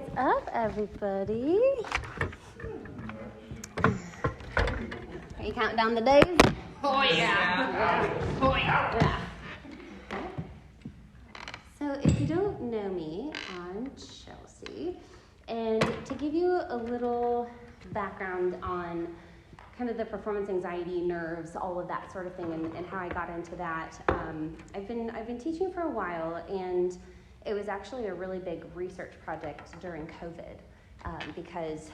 What's up, everybody? Are you counting down the days? Oh yeah. Oh yeah. So if you don't know me, I'm Chelsea. And to give you a little background on kind of the performance anxiety, nerves, all of that sort of thing, and how I got into that, I've been teaching for a while, and it was actually a really big research project during COVID, because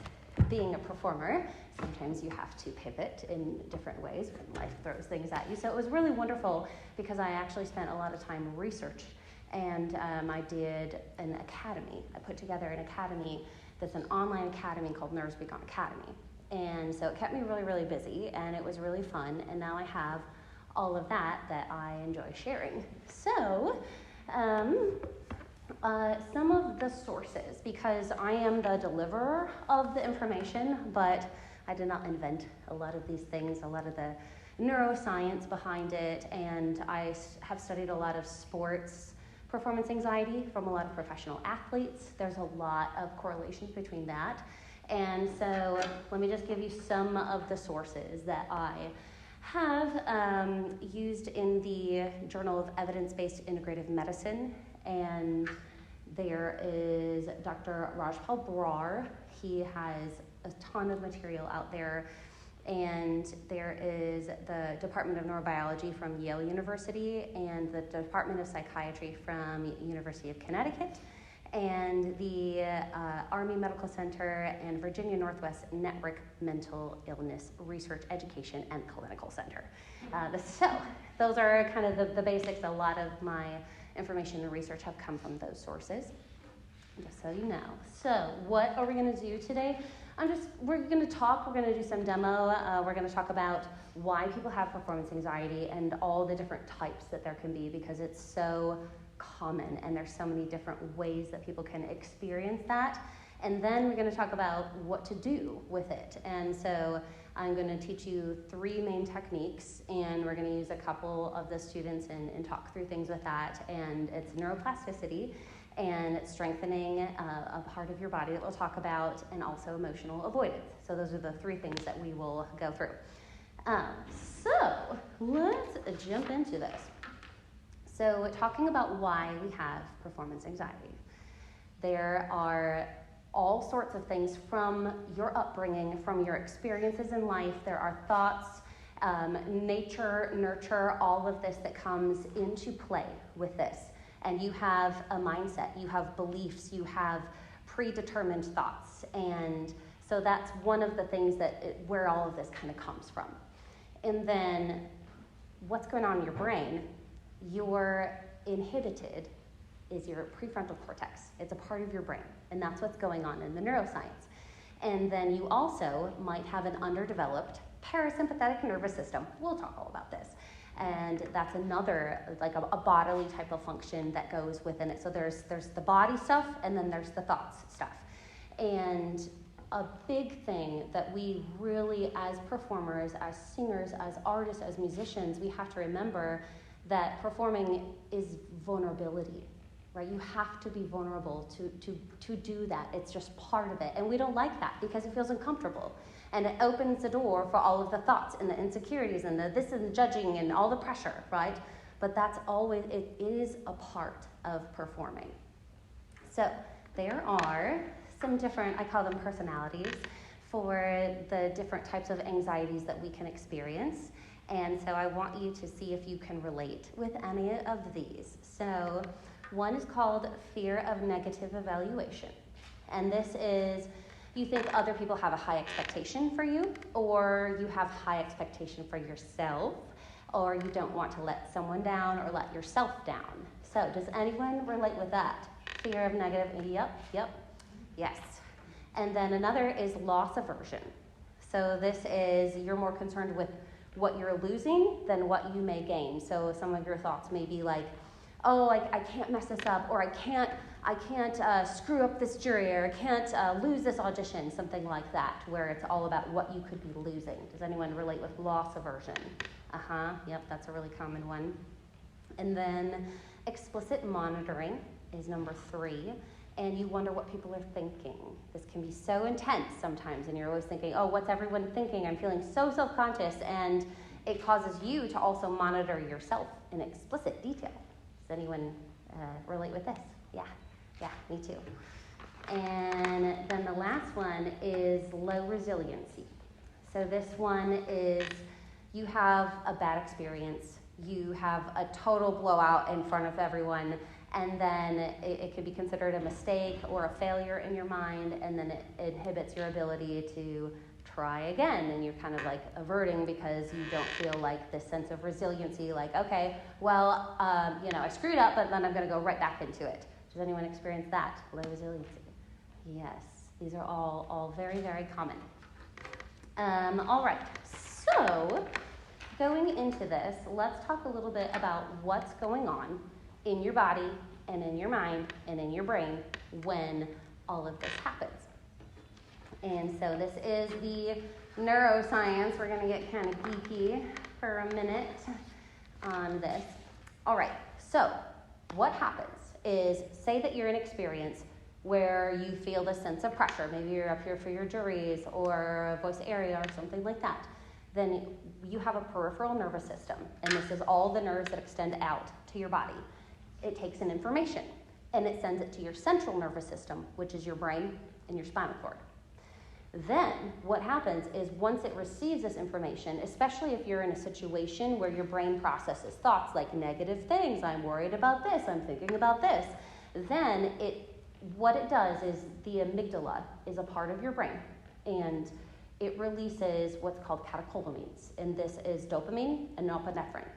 being a performer, sometimes you have to pivot in different ways when life throws things at you. So it was really wonderful because I actually spent a lot of time research, and I did an academy. I put together an academy that's an online academy called Nerves Become Academy. And so it kept me really, really busy, and it was really fun, and now I have all of that I enjoy sharing. So, some of the sources, because I am the deliverer of the information, but I did not invent a lot of these things, a lot of the neuroscience behind it, and I have studied a lot of sports performance anxiety from a lot of professional athletes. There's a lot of correlations between that. And so let me just give you some of the sources that I have used in the Journal of Evidence-Based Integrative Medicine. And there is Dr. Rajpal Brar. He has a ton of material out there. And there is the Department of Neurobiology from Yale University and the Department of Psychiatry from University of Connecticut, and the Army Medical Center and Virginia Northwest Network Mental Illness Research Education and Clinical Center. So those are kind of the basics. A lot of my information and research have come from those sources, just so you know. So what are we going to do today? We're going to do some demo. We're going to talk about why people have performance anxiety and all the different types that there can be, because it's so common and there's so many different ways that people can experience that. And then we're going to talk about what to do with it. And so I'm going to teach you 3 main techniques, and we're going to use a couple of the students and talk through things with that. And it's neuroplasticity, and it's strengthening a part of your body that we'll talk about, and also emotional avoidance. So those are the 3 things that we will go through. So let's jump into this. So talking about why we have performance anxiety. There are all sorts of things from your upbringing, from your experiences in life. There are thoughts, nature, nurture, all of this that comes into play with this. And you have a mindset, you have beliefs, you have predetermined thoughts. And so that's one of the things where all of this kind of comes from. And then what's going on in your brain? Your inhibited is your prefrontal cortex. It's a part of your brain, and that's what's going on in the neuroscience. And then you also might have an underdeveloped parasympathetic nervous system. We'll talk all about this. And that's another, like a bodily type of function that goes within it. So there's the body stuff, and then there's the thoughts stuff. And a big thing that we really, as performers, as singers, as artists, as musicians, we have to remember that performing is vulnerability, right? You have to be vulnerable to do that. It's just part of it. And we don't like that because it feels uncomfortable. And it opens the door for all of the thoughts and the insecurities and the this and the judging and all the pressure, right? But it is a part of performing. So there are some different, I call them personalities, for the different types of anxieties that we can experience. And so I want you to see if you can relate with any of these. So one is called fear of negative evaluation. And this is, you think other people have a high expectation for you, or you have high expectation for yourself, or you don't want to let someone down or let yourself down. So does anyone relate with that? Fear of negative, yep, yes. And then another is loss aversion. So this is, you're more concerned with what you're losing than what you may gain. So some of your thoughts may be like, oh, I can't mess this up, or I can't screw up this jury, or I can't lose this audition, something like that, where it's all about what you could be losing. Does anyone relate with loss aversion? Yep, that's a really common one. And then explicit monitoring is number 3. and you wonder what people are thinking. This can be so intense sometimes, and you're always thinking, oh, what's everyone thinking? I'm feeling so self-conscious, and it causes you to also monitor yourself in explicit detail. Does anyone relate with this? Yeah, me too. And then the last one is low resiliency. So this one is you have a bad experience, you have a total blowout in front of everyone, and then it could be considered a mistake or a failure in your mind, and then it inhibits your ability to try again, and you're kind of like averting because you don't feel like this sense of resiliency, like, okay, well, I screwed up, but then I'm going to go right back into it. Does anyone experience that, low resiliency? Yes, these are all very, very common. All right, so going into this, let's talk a little bit about what's going on in your body and in your mind and in your brain when all of this happens. And so this is the neuroscience. We're going to get kind of geeky for a minute on this. All right, so what happens is, say that you're in an experience where you feel this sense of pressure. Maybe you're up here for your juries or a voice area or something like that. Then you have a peripheral nervous system, and this is all the nerves that extend out to your body. It takes in information, and it sends it to your central nervous system, which is your brain and your spinal cord. Then what happens is, once it receives this information, especially if you're in a situation where your brain processes thoughts like negative things, I'm worried about this, I'm thinking about this, then what it does is the amygdala is a part of your brain, and it releases what's called catecholamines, and this is dopamine and norepinephrine.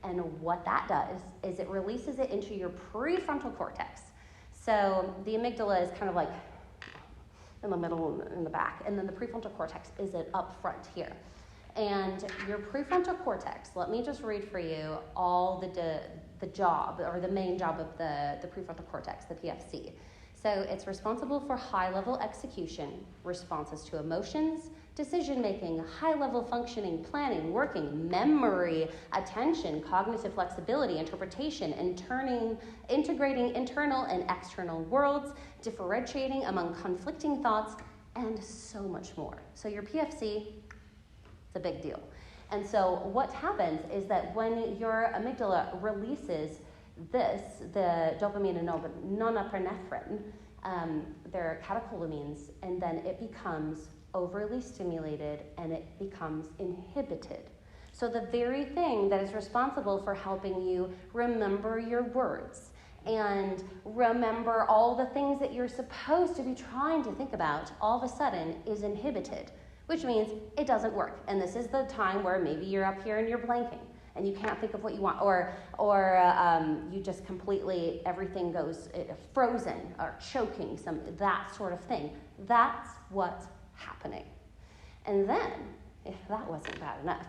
And what that does is it releases it into your prefrontal cortex. So the amygdala is kind of like in the middle and in the back, and then the prefrontal cortex is up front here. And your prefrontal cortex, let me just read for you all the job, or the main job of the prefrontal cortex, the PFC. So it's responsible for high-level execution, responses to emotions, decision-making, high-level functioning, planning, working, memory, attention, cognitive flexibility, interpretation, integrating internal and external worlds, differentiating among conflicting thoughts, and so much more. So your PFC, it's a big deal. And so what happens is that when your amygdala releases the dopamine and norepinephrine, they're catecholamines, and then it becomes overly stimulated and it becomes inhibited. So the very thing that is responsible for helping you remember your words and remember all the things that you're supposed to be trying to think about, all of a sudden is inhibited, which means it doesn't work. And this is the time where maybe you're up here and you're blanking and you can't think of what you want, or you just completely, everything goes frozen or choking, that sort of thing. That's what's happening. And then, if that wasn't bad enough,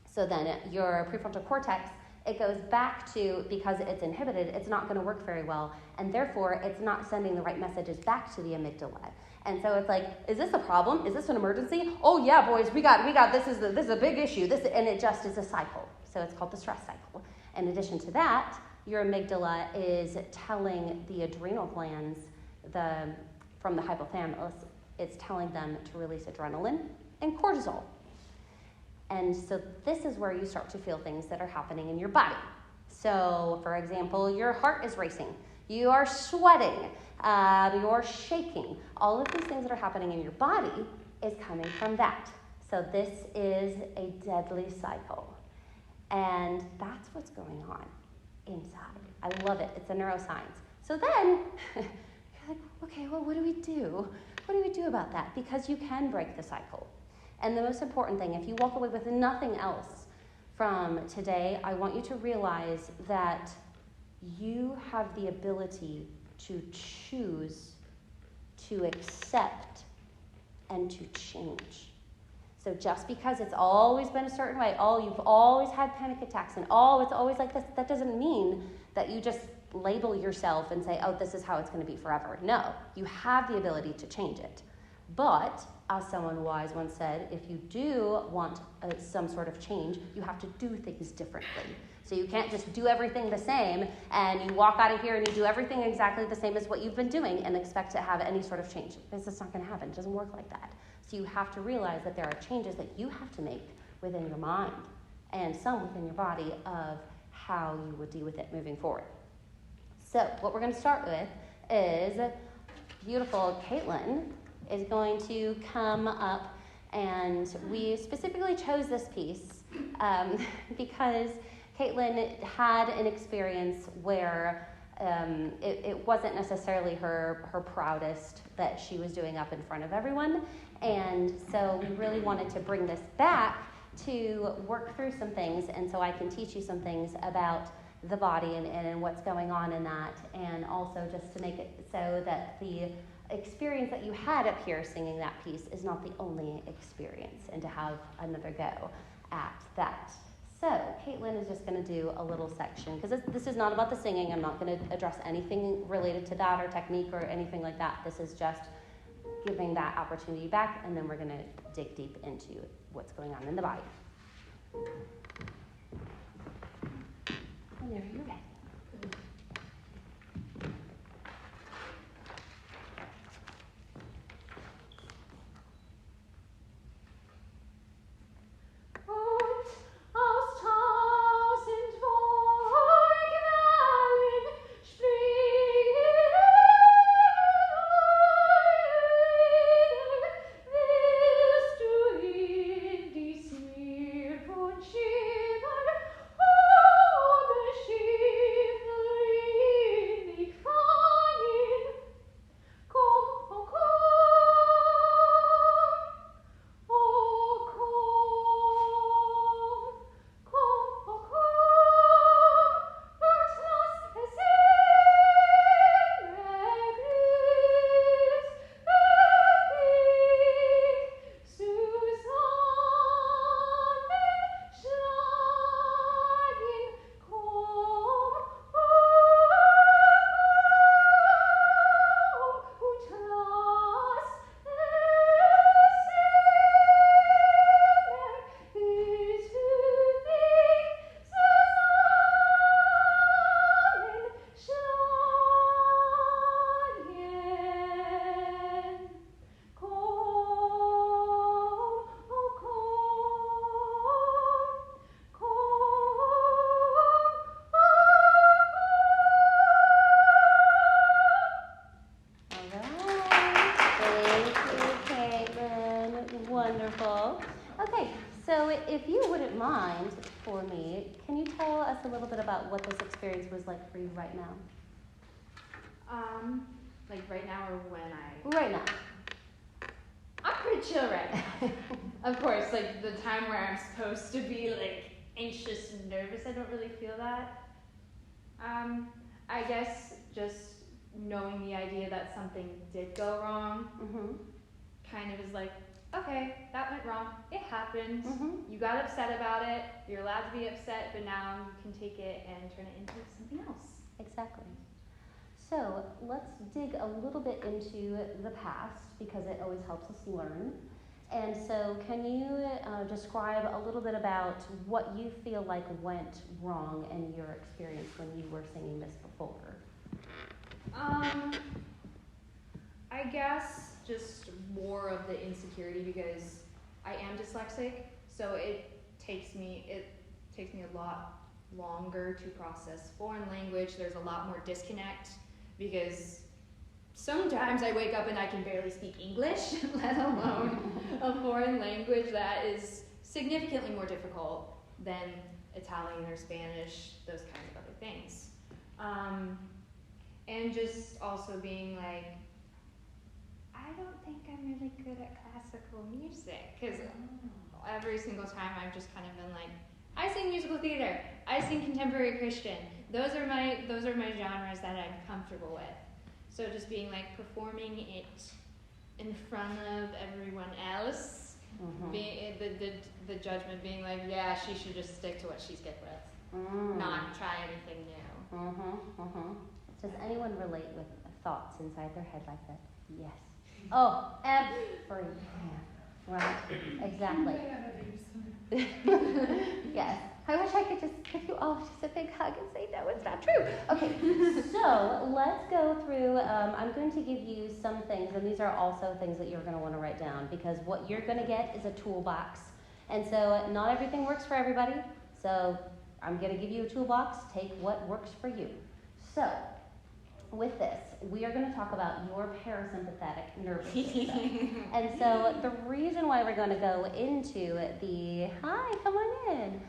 so then your prefrontal cortex, it goes back to, because it's inhibited, it's not going to work very well, and therefore it's not sending the right messages back to the amygdala. And so it's like, is this a problem? Is this an emergency? Oh yeah, boys, we got this is a big issue. And it just is a cycle. So it's called the stress cycle. In addition to that, your amygdala is telling the adrenal glands from the hypothalamus, it's telling them to release adrenaline and cortisol. And so this is where you start to feel things that are happening in your body. So, for example, your heart is racing. You are sweating. You're shaking. All of these things that are happening in your body is coming from that. So this is a deadly cycle. And that's what's going on inside. I love it. It's a neuroscience. So then, you're like, okay, well, what do we do? What do we do about that? Because you can break the cycle. And the most important thing, if you walk away with nothing else from today, I want you to realize that you have the ability to choose to accept and to change. So just because it's always been a certain way, you've always had panic attacks, and it's always like this, that doesn't mean that you just label yourself and say, oh, this is how it's going to be forever. No, you have the ability to change it. But, as someone wise once said, if you do want some sort of change, you have to do things differently. So you can't just do everything the same, and you walk out of here and you do everything exactly the same as what you've been doing and expect to have any sort of change. Because it's not going to happen. It doesn't work like that. So you have to realize that there are changes that you have to make within your mind and some within your body of how you would deal with it moving forward. So what we're going to start with is beautiful Caitlin is going to come up, and we specifically chose this piece because Caitlin had an experience where it wasn't necessarily her proudest that she was doing up in front of everyone, and so we really wanted to bring this back to work through some things, and so I can teach you some things about the body and what's going on in that, and also just to make it so that the experience that you had up here singing that piece is not the only experience, and to have another go at that. So Caitlin is just going to do a little section, because this is not about the singing. I'm not going to address anything related to that or technique or anything like that. This is just giving that opportunity back, and then we're going to dig deep into what's going on in the body. Whenever you're ready. Wonderful. Okay, so if you wouldn't mind for me, can you tell us a little bit about what this experience was like for you right now? Like right now or when I... Right now. I'm pretty chill right now. Of course, like the time where I'm supposed to be like anxious and nervous, I don't really feel that. I guess just knowing the idea that something did go wrong kind of is like, okay, that went wrong. It happened. You got upset about it. You're allowed to be upset, but now you can take it and turn it into something else. Exactly. So let's dig a little bit into the past, because it always helps us learn. And so can you describe a little bit about what you feel like went wrong in your experience when you were singing this before? I guess just more of the insecurity, because I am dyslexic, so it takes me a lot longer to process foreign language. There's a lot more disconnect, because sometimes I wake up and I can barely speak English, let alone a foreign language that is significantly more difficult than Italian or Spanish, those kinds of other things. And just also being like, I don't think I'm really good at classical music, because every single time I've just kind of been like, I sing musical theater, I sing contemporary Christian. Those are my genres that I'm comfortable with. So just being like performing it in front of everyone else, being the judgment being like, yeah, she should just stick to what she's good with, not try anything new. Does anyone relate with thoughts inside their head like that? Yes. Oh, every hand. Right, exactly. Yes. I wish I could just give you all just a big hug and say, no, it's not true. Okay, so let's go through, I'm going to give you some things, and these are also things that you're going to want to write down, because what you're going to get is a toolbox. And so not everything works for everybody, so I'm going to give you a toolbox. Take what works for you. So with this, we are going to talk about your parasympathetic nervous system. And so the reason why we're going to go into hi, come on in,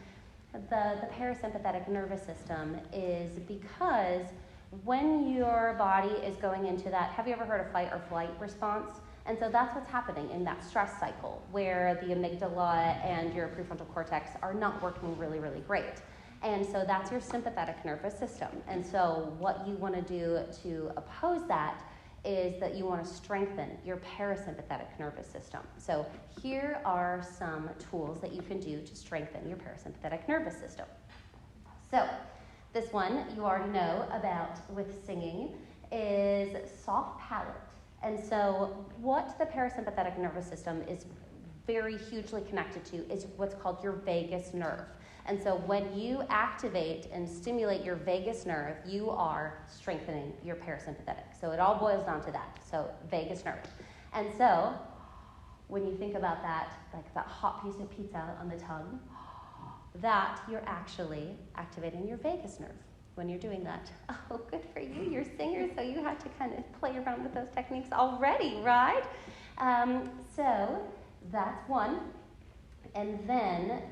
the parasympathetic nervous system is because when your body is going into that, have you ever heard of fight or flight response? And so that's what's happening in that stress cycle where the amygdala and your prefrontal cortex are not working really, really great. And so that's your sympathetic nervous system. And so what you want to do to oppose that is that you want to strengthen your parasympathetic nervous system. So here are some tools that you can do to strengthen your parasympathetic nervous system. So this one you already know about with singing is soft palate. And so what the parasympathetic nervous system is very hugely connected to is what's called your vagus nerve. And so when you activate and stimulate your vagus nerve, you are strengthening your parasympathetic. So it all boils down to that. So vagus nerve. And so when you think about that, like that hot piece of pizza on the tongue, that you're actually activating your vagus nerve when you're doing that. Oh, good for you. You're a singer, so you have to kind of play around with those techniques already, right? So that's one. And then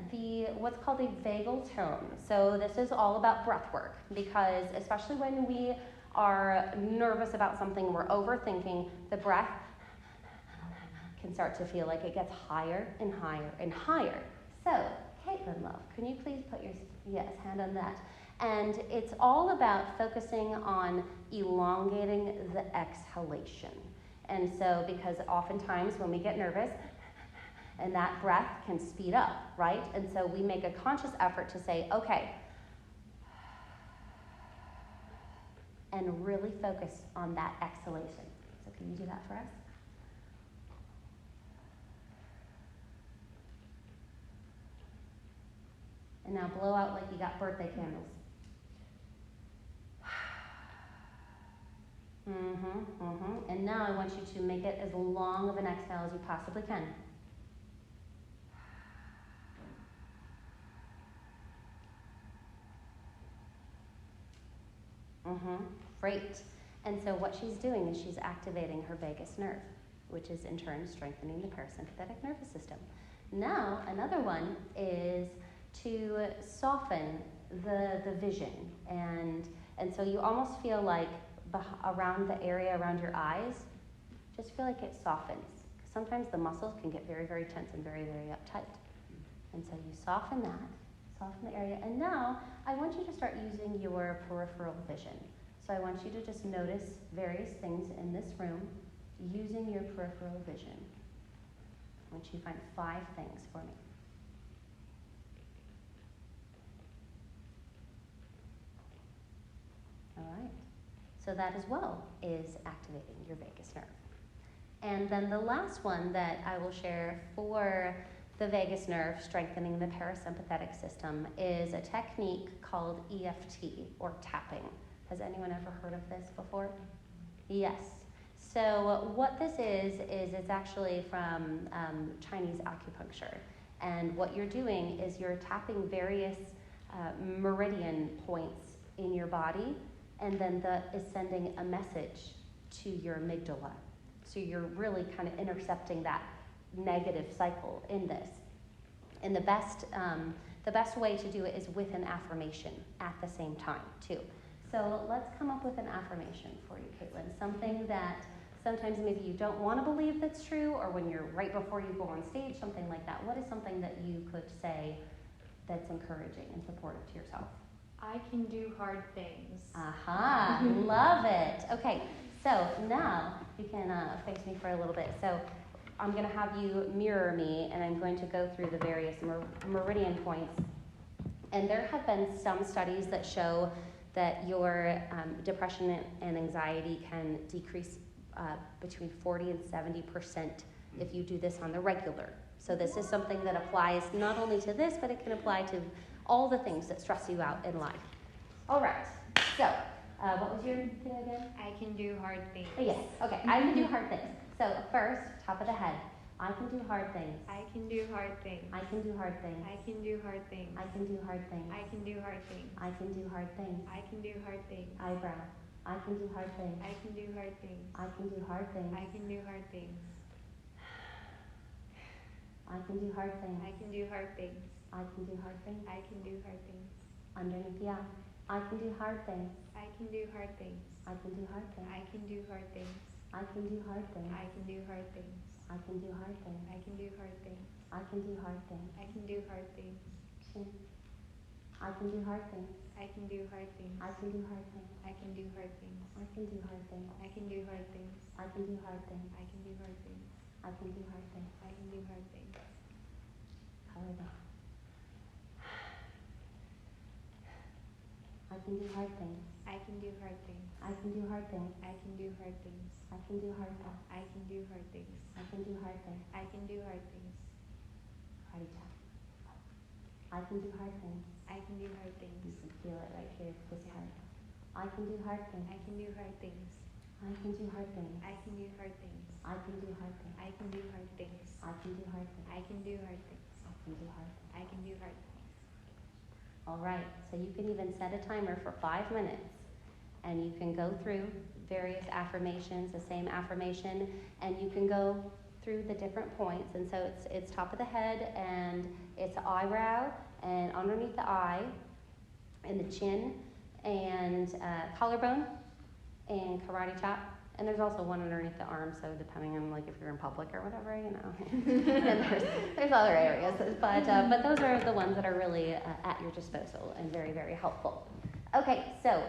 what's called a vagal tone. So this is all about breath work, because especially when we are nervous about something, we're overthinking, the breath can start to feel like it gets higher and higher and higher. So, Caitlin, love, can you please put your hand on that? And it's all about focusing on elongating the exhalation. And so, because oftentimes when we get nervous, and that breath can speed up, right? And so we make a conscious effort to say, okay, and really focus on that exhalation. So can you do that for us? And now blow out like you got birthday candles. And now I want you to make it as long of an exhale as you possibly can. Great. And so what she's doing is she's activating her vagus nerve, which is in turn strengthening the parasympathetic nervous system. Now, another one is to soften the vision. And so you almost feel like around the area around your eyes, just feel like it softens. Sometimes the muscles can get very, very tense and very, very uptight. And so you soften that. Soften the area. And now I want you to start using your peripheral vision. So I want you to just notice various things in this room using your peripheral vision. I want you to find 5 things for me. All right. So that as well is activating your vagus nerve. And then the last one that I will share for the vagus nerve, strengthening the parasympathetic system, is a technique called EFT, or tapping. Has anyone ever heard of this before? Yes. So what this is it's actually from Chinese acupuncture. And what you're doing is you're tapping various meridian points in your body, and then that is sending a message to your amygdala. So you're really kind of intercepting that negative cycle in this. And the best way to do it is with an affirmation at the same time, too. So let's come up with an affirmation for you, Caitlin. Something that sometimes maybe you don't want to believe that's true, or when you're right before you go on stage, something like that. What is something that you could say that's encouraging and supportive to yourself? I can do hard things. Aha, love it. Okay, so now you can face me for a little bit. So I'm going to have you mirror me, and I'm going to go through the various meridian points. And there have been some studies that show that your depression and anxiety can decrease between 40 and 70% if you do this on the regular. So this is something that applies not only to this, but it can apply to all the things that stress you out in life. All right, so what was your thing again? I can do hard things. Yes, okay, I can do hard things. So first, top of the head, I can do hard things. I can do hard things. I can do hard things. I can do hard things. I can do hard things. I can do hard things. I can do hard things. I can do hard things. Eyebrow. I can do hard things. I can do hard things. I can do hard things. I can do hard things. I can do hard things. I can do hard things. I can do hard things. I can do hard things. Underneath the eye. I can do hard things. I can do hard things. I can do hard things. I can do hard things. I can do hard things. I can do hard things. I can do hard things. I can do hard things. I can do hard things. I can do hard things. Chin. I can do hard things. I can do hard things. I can do hard things. I can do hard things. I can do hard things. I can do hard things. I can do hard things. I can do hard things. I can do hard things. I can do hard things. Color that. I can do hard things. I can do hard things. I can do hard things. I can do hard things. I can do hard things. I can do hard things. I can do hard things. I can do hard things. Karate chop. I can do hard things. I can do hard things. You can feel it right here, this heart. I can do hard things. I can do hard things. I can do hard things. I can do hard things. I can do hard things. I can do hard things. I can do hard things. I can do hard things. I can do hard things. I can do hard things. All right, so you can even set a timer for 5 minutes, and you can go through various affirmations, the same affirmation, and you can go through the different points. And so it's top of the head, and it's eyebrow, and underneath the eye, and the chin, and collarbone, and karate chop. And there's also one underneath the arm, so depending on like if you're in public or whatever, you know. And there's other areas, but those are the ones that are really at your disposal and very, very helpful. Okay, so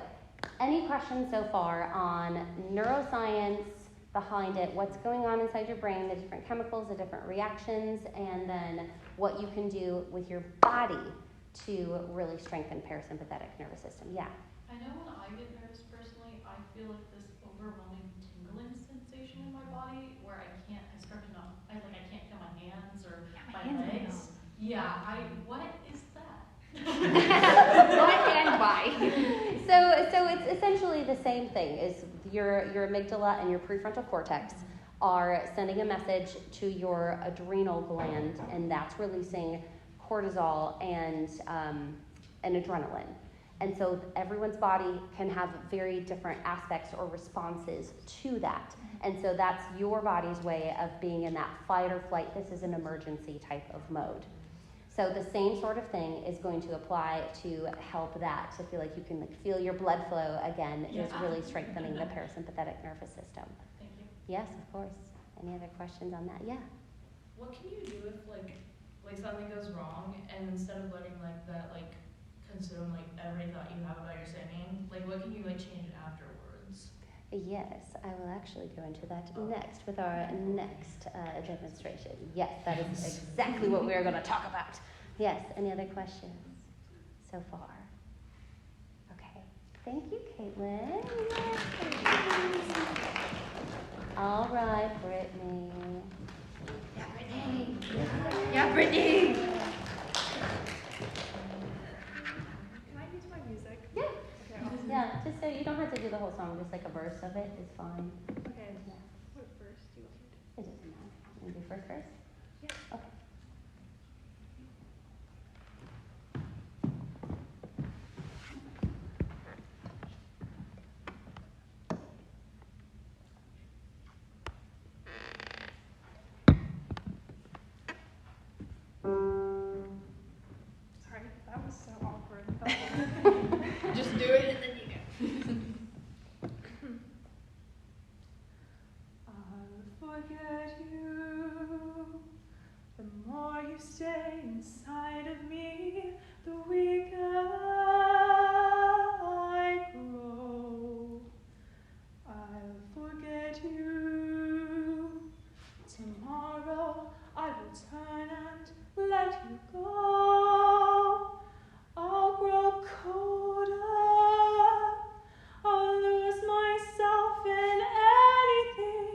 any questions so far on neuroscience behind it, what's going on inside your brain, the different chemicals, the different reactions, and then what you can do with your body to really strengthen parasympathetic nervous system? Yeah. I know when I get nervous personally, I feel like this overwhelming tingling sensation in my body where I start to numb. I can't feel my hands or my legs. Yeah, what is that? What and why? So it's essentially the same thing. Is your amygdala and your prefrontal cortex are sending a message to your adrenal gland, and that's releasing cortisol and adrenaline. And so everyone's body can have very different aspects or responses to that. And so that's your body's way of being in that fight or flight. This is an emergency type of mode. So the same sort of thing is going to apply to help that, to feel like you can feel your blood flow again. Yeah. Is really strengthening the parasympathetic nervous system. Thank you. Yes, of course. Any other questions on that? Yeah. What can you do if like something goes wrong, and instead of letting that consume every thought you have about your singing, what can you change it afterwards? Yes, I will actually go into that next with our next demonstration. Yes, that is exactly what we're going to talk about. Yes, any other questions so far? Okay, thank you, Caitlin. All right, Brittany. Yeah, Brittany. Yeah, Brittany. Can I use my music? Yeah. Okay, awesome. Yeah, just so you don't have to do the whole song, just a verse of it is fine. Okay. Yeah. What verse do you want me to do? It doesn't matter. You do first verse? Yeah. Okay. Sorry, that was so awkward. Just do it and then you go. I'll forget you. The more you stay inside of me, the weaker I grow. I'll forget you. Tomorrow I will turn and let you go. I'll grow colder. I'll lose myself in anything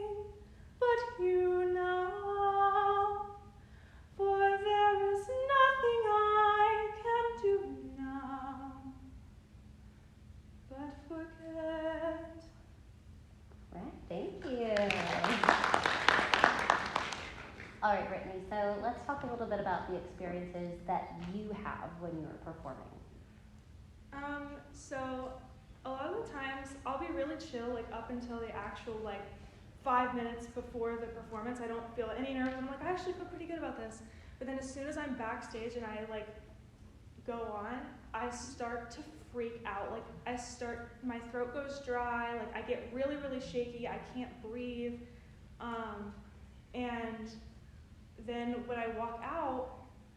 let's talk a little bit about the experiences that you have when you're performing. So a lot of the times I'll be really chill, like up until the actual 5 minutes before the performance. I don't feel any nerves. I'm like, I actually feel pretty good about this. But then as soon as I'm backstage and I go on, I start to freak out. My throat goes dry. I get really, really shaky. I can't breathe. And then when I walk out,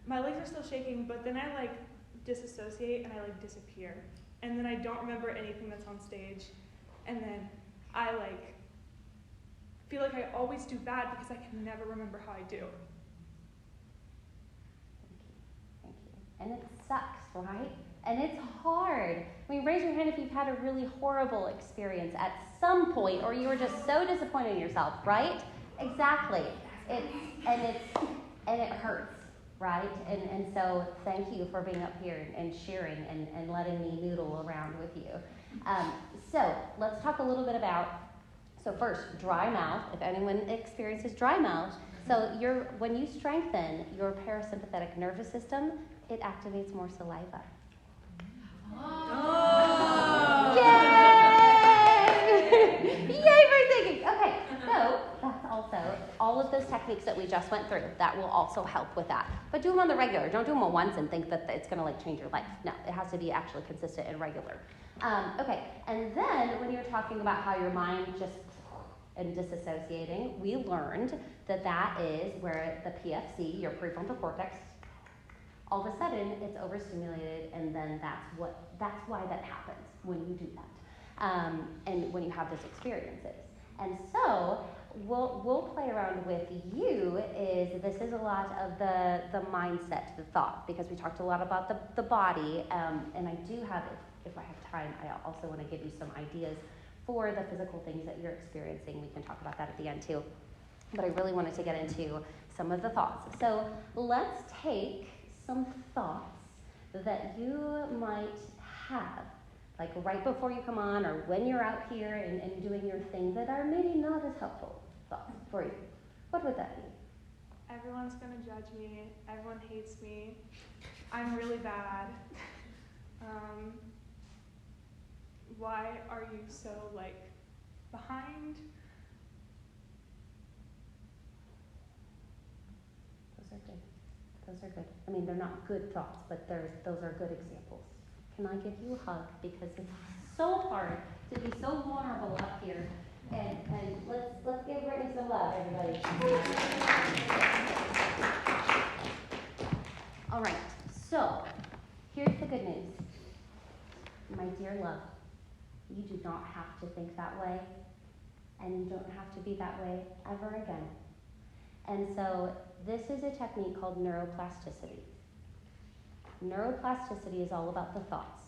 my legs are still shaking, but then I disassociate and I disappear. And then I don't remember anything that's on stage. And then I feel like I always do bad because I can never remember how I do. Thank you. And it sucks, right? And it's hard. I mean, raise your hand if you've had a really horrible experience at some point, or you were just so disappointed in yourself, right? Exactly. And it hurts, right? And so thank you for being up here and sharing and letting me noodle around with you. So let's talk a little bit about, so first, dry mouth. If anyone experiences dry mouth, so when you strengthen your parasympathetic nervous system, it activates more saliva. Oh! Yay! Yay for thinking. Okay, so that's also all of those techniques that we just went through. That will also help with that. But do them on the regular. Don't do them once and think that it's going to change your life. No, it has to be actually consistent and regular. Okay, and then when you're talking about how your mind just and disassociating, we learned that is where the PFC, your prefrontal cortex, all of a sudden it's overstimulated, and then that's why that happens when you do that, and when you have those experiences. And so we'll play around with you. This is a lot of the mindset, the thought, because we talked a lot about the body, and I do have, if I have time, I also want to give you some ideas for the physical things that you're experiencing. We can talk about that at the end too. But I really wanted to get into some of the thoughts. So let's take some thoughts that you might have, right before you come on or when you're out here and doing your thing that are maybe not as helpful thoughts for you. What would that be? Everyone's going to judge me. Everyone hates me. I'm really bad. Why are you so, behind? Those are good. I mean, they're not good thoughts, but those are good examples. Can I give you a hug? Because it's so hard to be so vulnerable up here. And let's give Brittany some love, everybody. All right, so here's the good news. My dear love, you do not have to think that way, and you don't have to be that way ever again. And so this is a technique called neuroplasticity. Neuroplasticity is all about the thoughts.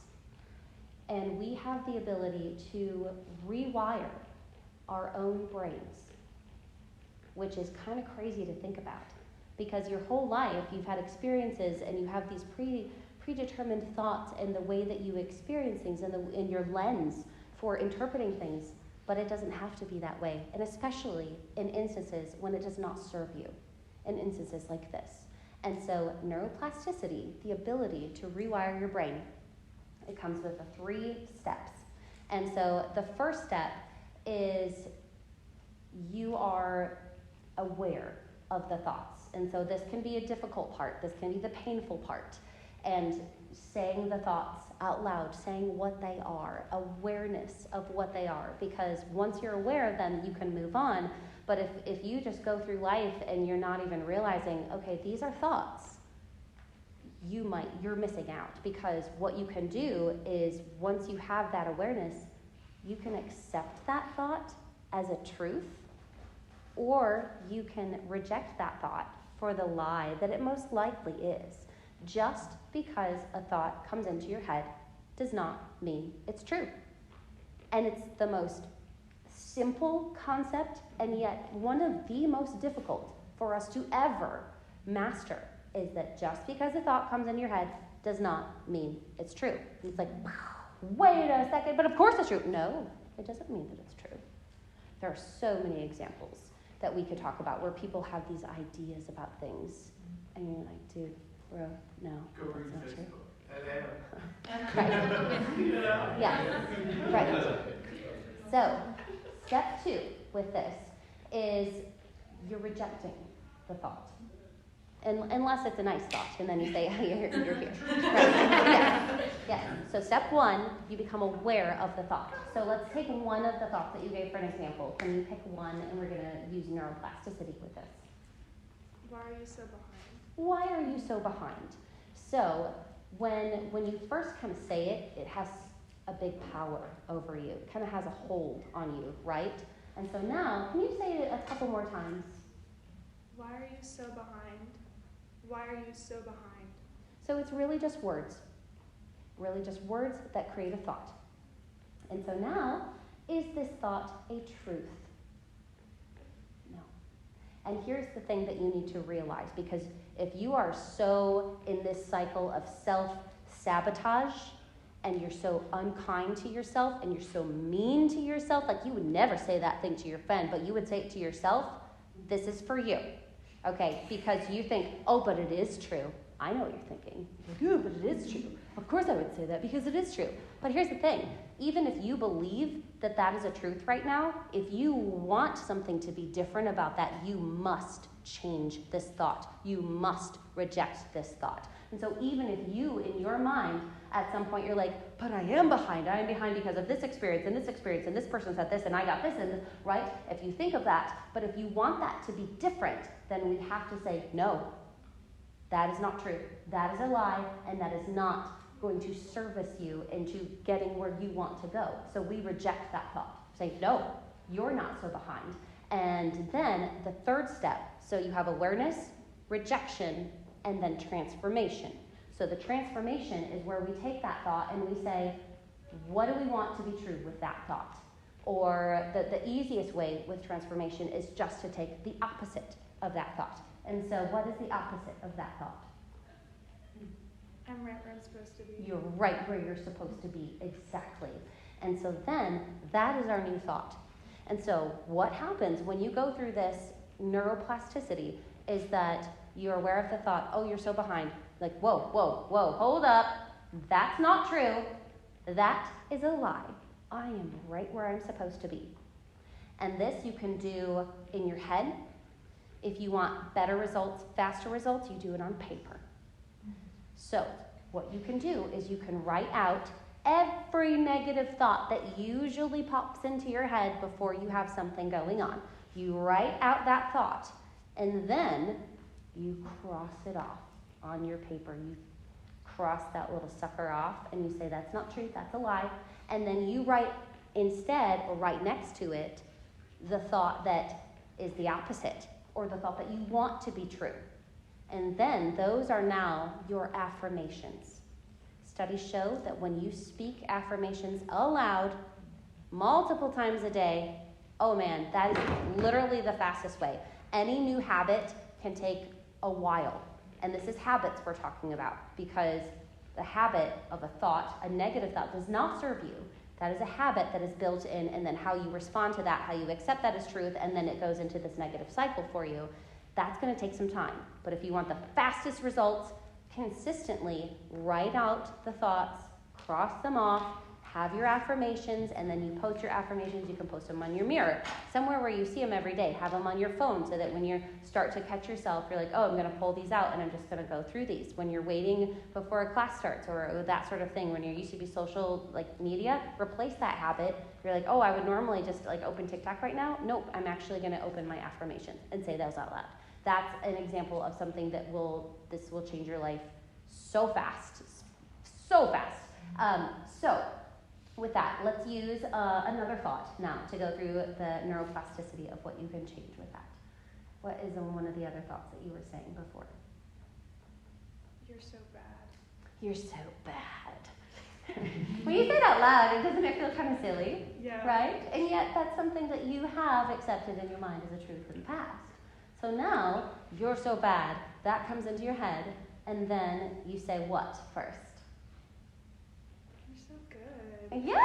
And we have the ability to rewire our own brains, which is kind of crazy to think about. Because your whole life you've had experiences and you have these predetermined thoughts and the way that you experience things and in your lens for interpreting things, but it doesn't have to be that way. And especially in instances when it does not serve you, in instances like this. And so neuroplasticity, the ability to rewire your brain, it comes with 3 steps. And so the first step is you are aware of the thoughts. And so this can be a difficult part. This can be the painful part. And saying the thoughts out loud, saying what they are, awareness of what they are. Because once you're aware of them, you can move on. But if you just go through life and you're not even realizing, okay, these are thoughts, you're missing out. Because what you can do is once you have that awareness, you can accept that thought as a truth, or you can reject that thought for the lie that it most likely is. Just because a thought comes into your head does not mean it's true. And it's the most simple concept, and yet one of the most difficult for us to ever master, is that just because a thought comes into your head does not mean it's true. It's like, wait a second, but of course it's true. No, it doesn't mean that it's true. There are so many examples that we could talk about where people have these ideas about things, And you're like, dude, bro, no, Go read that's not true. Facebook. Right. Yeah, right. So, step 2 with this is you're rejecting the thought. Unless it's a nice thought, and then you say, hey, you're here. Right. Yes. So step 1, you become aware of the thought. So let's take one of the thoughts that you gave for an example. Can you pick one, and we're going to use neuroplasticity with this. Why are you so behind? Why are you so behind? So when you first kind of say it, it has a big power over you. It kind of has a hold on you, right? And so now, can you say it a couple more times? Why are you so behind? Why are you so behind? So it's really just words. Really just words that create a thought. And so now, is this thought a truth? No. And here's the thing that you need to realize, because if you are so in this cycle of self-sabotage, and you're so unkind to yourself, and you're so mean to yourself, like you would never say that thing to your friend, but you would say it to yourself, this is for you. Okay, because you think, oh, but it is true. I know what you're thinking. You're like, yeah, but it is true. Of course I would say that because it is true. But here's the thing. Even if you believe that that is a truth right now, if you want something to be different about that, you must change this thought. You must reject this thought. And so even if you, in your mind, at some point you're like, but I am behind. I am behind because of this experience, and this person said this, and I got this, and this, right? If you think of that, but if you want that to be different, then we have to say, no, that is not true. That is a lie, and that is not going to service you into getting where you want to go. So we reject that thought. Say, no, you're not so behind. And then the third step, so you have awareness, rejection, and then transformation. So the transformation is where we take that thought and we say, what do we want to be true with that thought? Or the easiest way with transformation is just to take the opposite of that thought. And so what is the opposite of that thought? I'm right where I'm supposed to be. You're right where you're supposed to be, exactly. And so then that is our new thought. And so what happens when you go through this neuroplasticity is that you're aware of the thought, oh, you're so behind. Like, whoa, hold up. That's not true. That is a lie. I am right where I'm supposed to be. And this you can do in your head. If you want better results, faster results, you do it on paper. So what you can do is you can write out every negative thought that usually pops into your head before you have something going on. You write out that thought, and then you cross it off on your paper. You cross that little sucker off, and you say, that's not true, that's a lie. And then you write instead, or right next to it, the thought that is the opposite, or the thought that you want to be true. And then those are now your affirmations. Studies show that when you speak affirmations aloud multiple times a day, oh man, that is literally the fastest way. Any new habit can take a while. And this is habits we're talking about, because the habit of a thought, a negative thought, does not serve you. That is a habit that is built in, and then how you respond to that, how you accept that as truth, and then it goes into this negative cycle for you. That's going to take some time. But if you want the fastest results, consistently write out the thoughts, cross them off, have your affirmations, and then you post your affirmations. You can post them on your mirror, somewhere where you see them every day. Have them on your phone so that when you start to catch yourself, you're like, oh, I'm going to pull these out and I'm just going to go through these. When you're waiting before a class starts, or that sort of thing, when you're used to be social media, replace that habit. You're like, oh, I would normally just open TikTok right now. Nope, I'm actually going to open my affirmations and say those out loud. That's an example of something that will change your life so fast. So with that, let's use another thought now to go through the neuroplasticity of what you can change with that. What is one of the other thoughts that you were saying before? You're so bad. You're so bad. When you say it out loud, doesn't it feel kind of silly? Yeah. Right? And yet that's something that you have accepted in your mind as a truth in the past. So now, you're so bad, that comes into your head, and then you say what first? You're so good. Yeah!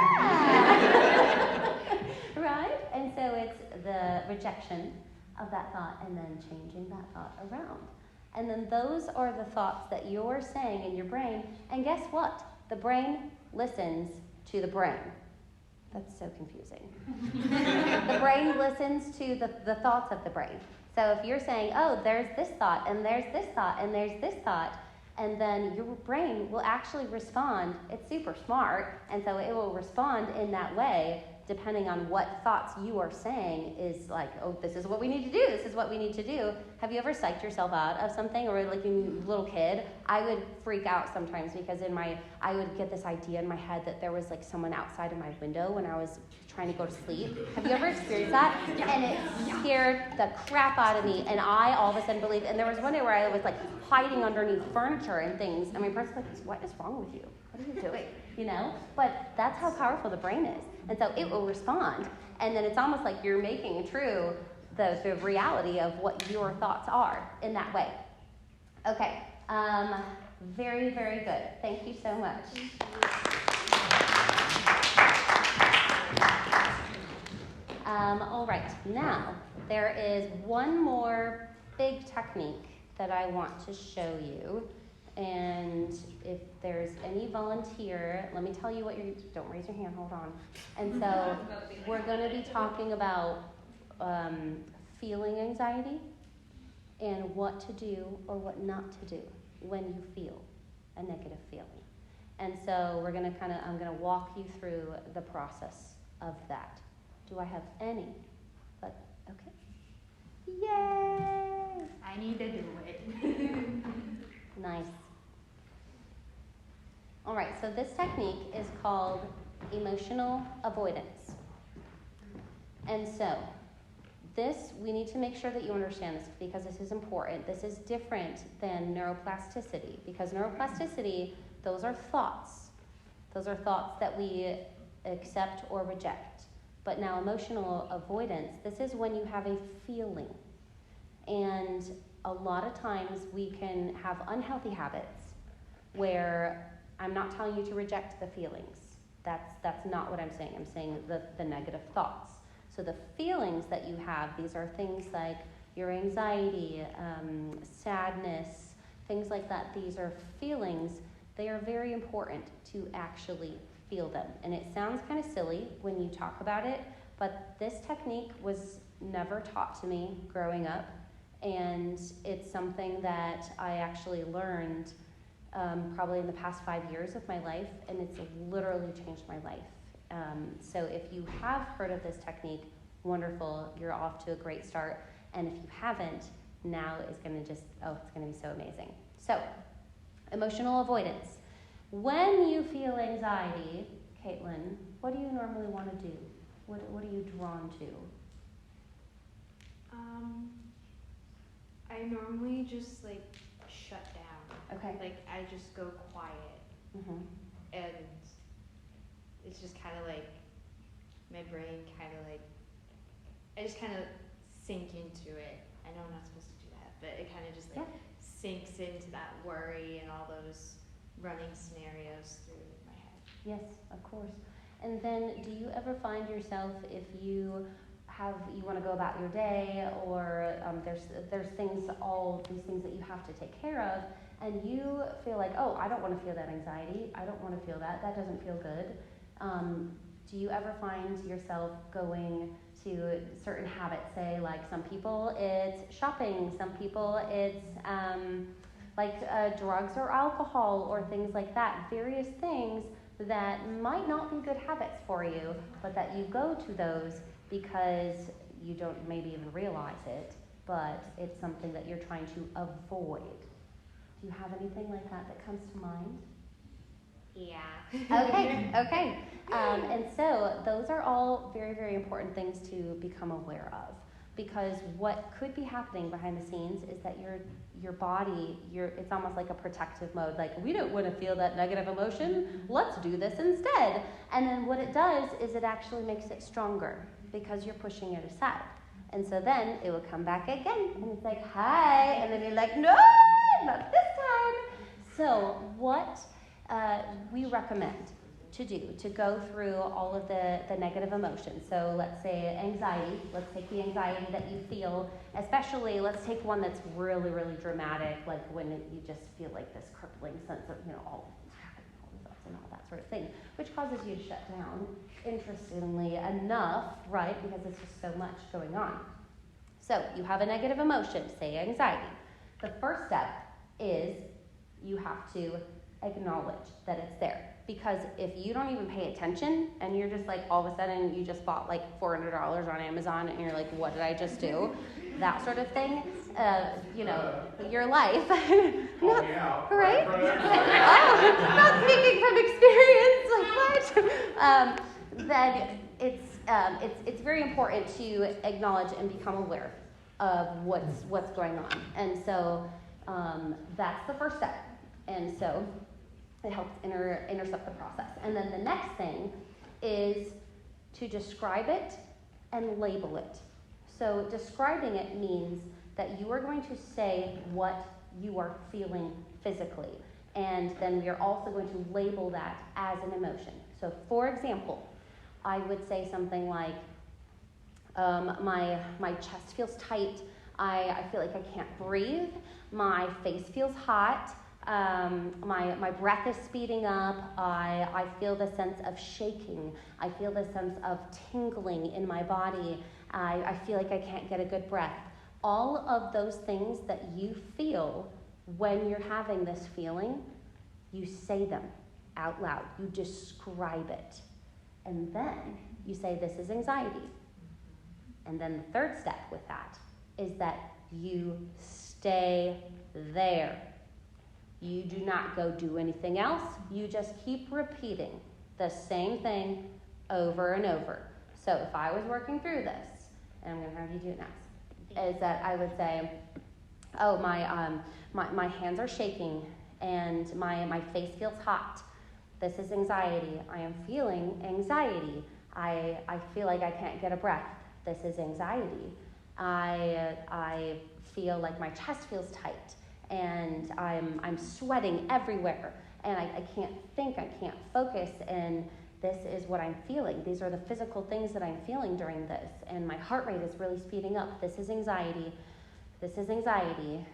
Right? And so it's the rejection of that thought and then changing that thought around. And then those are the thoughts that you're saying in your brain. And guess what? The brain listens to the brain. That's so confusing. The brain listens to the thoughts of the brain. So if you're saying, oh, there's this thought, and there's this thought, and there's this thought, and then your brain will actually respond. It's super smart, and so it will respond in that way depending on what thoughts you are saying is like, oh, this is what we need to do, this is what we need to do. Have you ever psyched yourself out of something? Or like a little kid, I would freak out sometimes because I would get this idea in my head that there was like someone outside of my window when I was trying to go to sleep. Have you ever experienced that? Yeah. And it scared the crap out of me, and I all of a sudden believed. And there was one day where I was like hiding underneath furniture and things, and my parents were like, what is wrong with you? What are you doing? You know? But that's how powerful the brain is. And so it will respond. And then it's almost like you're making true the reality of what your thoughts are in that way. Okay. Very, very good. Thank you so much. All right. Now, there is one more big technique that I want to show you. And if there's any volunteer, let me tell you what don't raise your hand, hold on. And so we're going to be talking about feeling anxiety and what to do or what not to do when you feel a negative feeling. And so I'm going to walk you through the process of that. Do I have any? But, okay. Yay! I need to do it. Nice. All right, so this technique is called emotional avoidance. And so we need to make sure that you understand this because this is important. This is different than neuroplasticity because neuroplasticity, those are thoughts. Those are thoughts that we accept or reject. But now emotional avoidance, this is when you have a feeling. And a lot of times we can have unhealthy habits where I'm not telling you to reject the feelings. That's not what I'm saying. I'm saying the negative thoughts. So the feelings that you have, these are things like your anxiety, sadness, things like that. These are feelings. They are very important to actually feel them. And it sounds kind of silly when you talk about it, but this technique was never taught to me growing up. And it's something that I actually learned probably in the past 5 years of my life, and it's literally changed my life. So if you have heard of this technique, wonderful, you're off to a great start. And if you haven't, now is going to it's going to be so amazing. So, emotional avoidance. When you feel anxiety, Caitlin, what do you normally want to do? What are you drawn to? I normally just like shut down. Okay. Like I just go quiet. Mm-hmm. And it's just kind of like my brain I just kind of sink into it. I know I'm not supposed to do that, but it kind of just sinks into that worry and all those running scenarios through my head. Yes, of course. And then do you ever find yourself, if you want to go about your day, or there's things, all these things that you have to take care of, and you feel like, oh, I don't want to feel that anxiety, I don't want to feel that doesn't feel good. Do you ever find yourself going to certain habits, say like some people it's shopping, some people it's drugs or alcohol or things like that, various things that might not be good habits for you, but that you go to those because you don't maybe even realize it, but it's something that you're trying to avoid. Do you have anything like that comes to mind? Yeah. Okay. And so those are all very, very important things to become aware of, because what could be happening behind the scenes is that your body, it's almost like a protective mode. Like, we don't want to feel that negative emotion. Let's do this instead. And then what it does is it actually makes it stronger because you're pushing it aside. And so then it will come back again, and it's like, hi, and then you're like, no, not this time. So what we recommend to go through all of the negative emotions. So let's say anxiety. Let's take the anxiety that you feel, especially let's take one that's really, really dramatic, like when you just feel like this crippling sense of, all these thoughts and all that sort of thing, which causes you to shut down, interestingly enough, right? Because there's just so much going on. So you have a negative emotion, say anxiety. The first step is you have to acknowledge that it's there. Because if you don't even pay attention and you're just like, all of a sudden you just bought like $400 on Amazon and you're like, what did I just do? That sort of thing, your life. Right? Not speaking from experience, but then it's very important to acknowledge and become aware of what's going on. And so that's the first step. And so it helps intercept the process. And then the next thing is to describe it and label it. So describing it means that you are going to say what you are feeling physically. And then we are also going to label that as an emotion. So for example, I would say something like, my chest feels tight. I feel like I can't breathe. My face feels hot. My breath is speeding up. I feel the sense of shaking. I feel the sense of tingling in my body. I feel like I can't get a good breath. All of those things that you feel when you're having this feeling, you say them out loud. You describe it. And then you say, this is anxiety. And then the third step with that is that you stay there. You do not go do anything else. You just keep repeating the same thing over and over. So if I was working through this, and I'm going to have you do it next, is that I would say, oh, my hands are shaking and my face feels hot. This is anxiety. I am feeling anxiety. I feel like I can't get a breath. This is anxiety. I feel like my chest feels tight. And I'm sweating everywhere, and I can't think, I can't focus, and this is what I'm feeling. These are the physical things that I'm feeling during this, and my heart rate is really speeding up. This is anxiety. This is anxiety.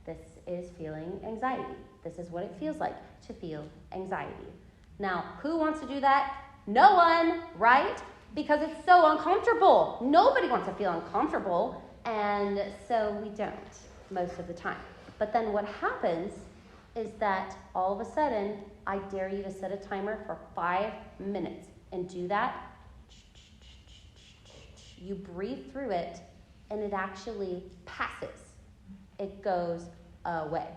This is feeling anxiety. This is what it feels like to feel anxiety. Now, who wants to do that? No one, right? Because it's so uncomfortable. Nobody wants to feel uncomfortable, and so we don't most of the time. But then what happens is that all of a sudden, I dare you to set a timer for 5 minutes and do that. You breathe through it, and it actually passes. It goes away.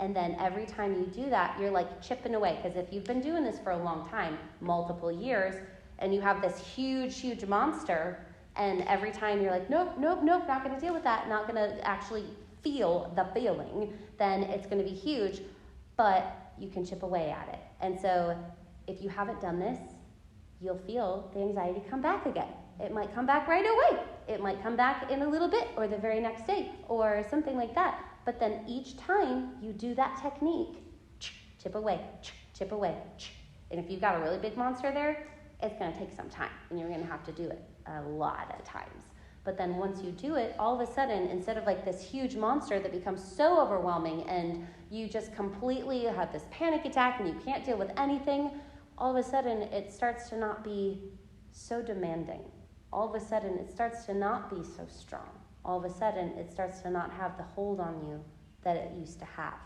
And then every time you do that, you're like chipping away. Because if you've been doing this for a long time, multiple years, and you have this huge, huge monster, and every time you're like, nope, not going to deal with that, not going to actually feel the feeling, then it's going to be huge, but you can chip away at it. And so if you haven't done this, you'll feel the anxiety come back again. It might come back right away. It might come back in a little bit or the very next day or something like that. But then each time you do that technique, chip away. And if you've got a really big monster there, it's going to take some time, and you're going to have to do it a lot of times. But then once you do it, all of a sudden, instead of like this huge monster that becomes so overwhelming and you just completely have this panic attack and you can't deal with anything, all of a sudden it starts to not be so demanding. All of a sudden it starts to not be so strong. All of a sudden it starts to not have the hold on you that it used to have.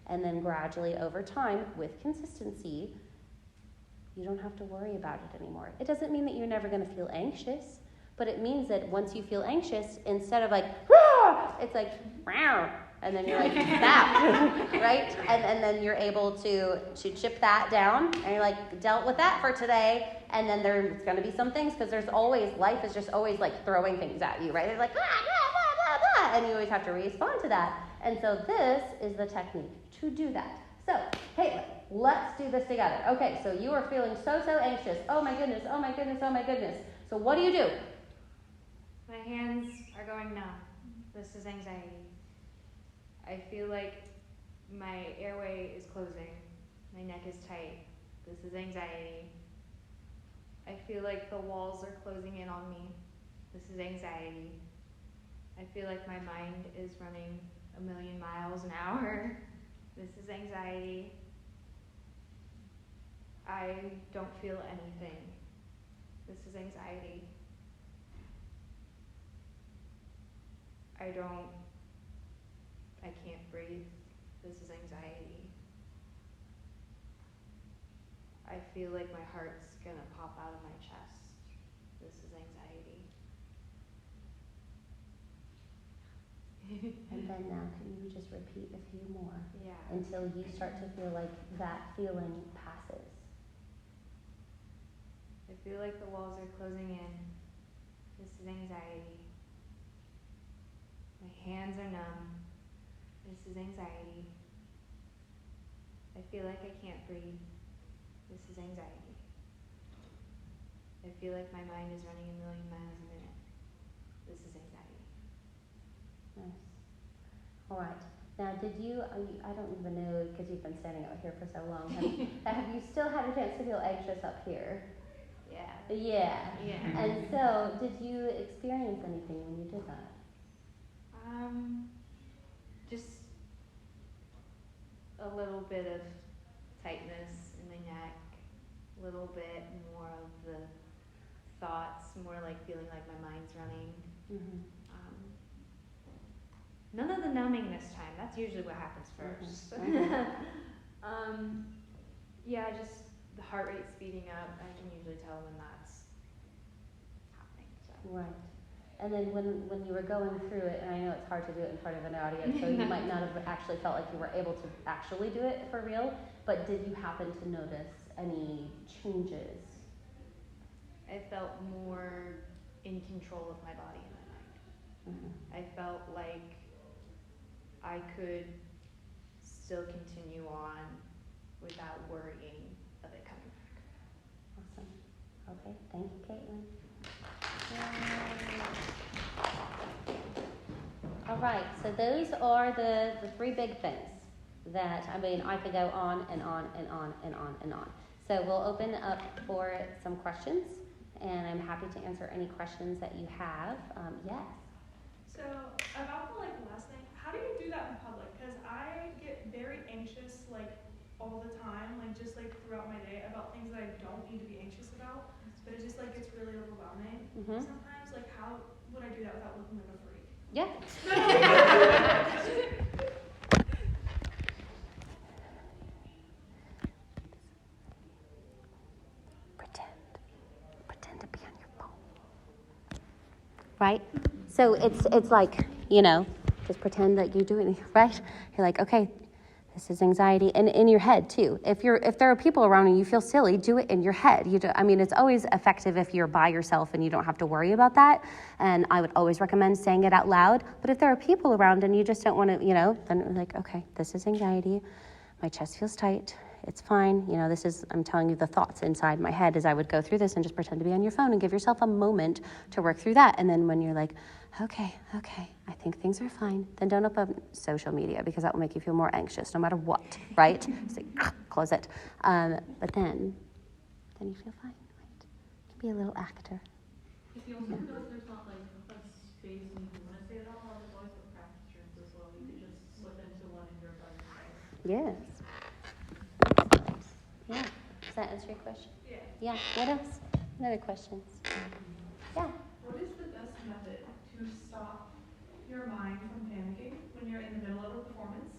And then gradually over time, with consistency, you don't have to worry about it anymore. It doesn't mean that you're never going to feel anxious. But it means that once you feel anxious, instead of like, Rah! It's like, Rah! And then you're like, snap, right? And then you're able to chip that down, and you're like, dealt with that for today. And then there's going to be some things, because life is just always like throwing things at you, right? It's like, blah, blah, blah, blah, blah, and you always have to respond to that. And so this is the technique to do that. So, Caitlin, let's do this together. Okay, so you are feeling so anxious. Oh my goodness. So what do? My hands are going numb. This is anxiety. I feel like my airway is closing. My neck is tight. This is anxiety. I feel like the walls are closing in on me. This is anxiety. I feel like my mind is running 1,000,000 miles an hour. This is anxiety. I don't feel anything. This is anxiety. I can't breathe. This is anxiety. I feel like my heart's gonna pop out of my chest. This is anxiety. And then now, can you just repeat a few more Yeah. until you start to feel like that feeling passes? I feel like the walls are closing in. This is anxiety. My hands are numb. This is anxiety. I feel like I can't breathe. This is anxiety. I feel like my mind is running 1,000,000 miles a minute. This is anxiety. Nice. All right. Now, I don't even know, because you've been standing out here for so long, have you still had a chance to feel anxious up here? Yeah. Yeah. Yeah. And so, did you experience anything when you did that? Just a little bit of tightness in my neck, a little bit more of the thoughts, more like feeling like my mind's running. Mm-hmm. None of the numbing this time. That's usually what happens first. Mm-hmm. Yeah, just the heart rate speeding up. I can usually tell when that's happening. So. Right. And then when you were going through it, and I know it's hard to do it in front of an audience, so you might not have actually felt like you were able to actually do it for real, but did you happen to notice any changes? I felt more in control of my body and my mind. Mm-hmm. I felt like I could still continue on without worrying of it coming back. Awesome. Okay, thank you, Caitlin. All right, so those are the three big things that, I could go on and on and on and on and on. So we'll open up for some questions, and I'm happy to answer any questions that you have. Yes? So, about the last thing, how do you do that in public? Because I get very anxious, all the time, just throughout my day about things that I don't need to be anxious about, but it just, gets really overwhelming. Mm-hmm. Sometimes, how would I do that without looking like a freak? Yeah. Pretend to be on your phone. Right? So it's like, just pretend that you're doing it, right? You're like, okay, this is anxiety, and in your head too. If there are people around and you feel silly, do it in your head. It's always effective if you're by yourself and you don't have to worry about that. And I would always recommend saying it out loud. But if there are people around and you just don't want to, then you're like, okay, this is anxiety. My chest feels tight. It's fine. I'm telling you the thoughts inside my head as I would go through this, and just pretend to be on your phone and give yourself a moment to work through that. And then when you're like, okay, I think things are fine, then don't open social media, because that will make you feel more anxious no matter what, right? So close it. But then you feel fine, right? You can be a little actor. If you also feel like there's not a space and you want to say it out loud, there's always the practice rooms as well. You could just slip into one and you're by yourself. Yes. Yeah. Does that answer your question? Yeah. Yeah. What else? What other questions? Yeah. What is the best method to stop your mind from panicking when you're in the middle of a performance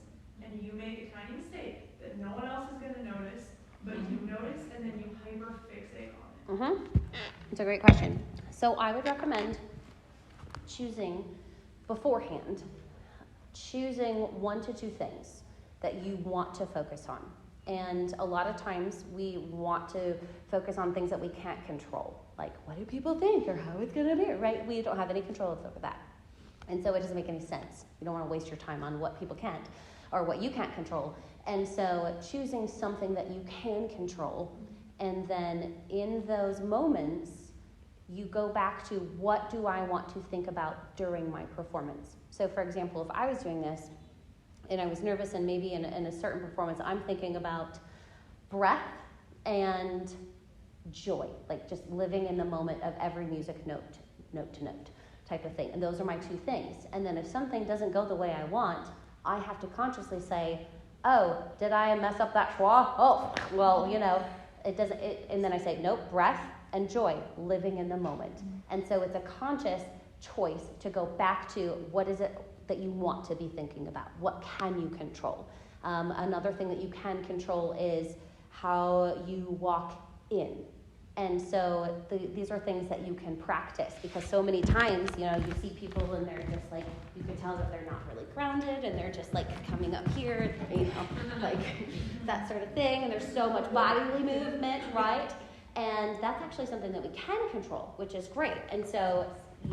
and you make a tiny mistake that no one else is going to notice, but you notice, and then you hyper fixate on it? Mm-hmm. It's a great question. So I would recommend choosing beforehand, one to two things that you want to focus on. And a lot of times we want to focus on things that we can't control, like what do people think or how it's going to be, right? We don't have any control over that. And so it doesn't make any sense. You don't want to waste your time on what people can't or what you can't control. And so choosing something that you can control, and then in those moments, you go back to what do I want to think about during my performance. So for example, if I was doing this, and I was nervous, and maybe in a certain performance, I'm thinking about breath and joy, like just living in the moment of every music note to note type of thing. And those are my two things. And then if something doesn't go the way I want, I have to consciously say, oh, did I mess up that schwa? Oh, well, it doesn't, and then I say, nope, breath and joy, living in the moment. And so it's a conscious choice to go back to what is it that you want to be thinking about? What can you control? Another thing that you can control is how you walk in. And so these are things that you can practice, because so many times, you see people and they're just like, you can tell that they're not really grounded and they're just like coming up here, like that sort of thing. And there's so much bodily movement, right? And that's actually something that we can control, which is great. And so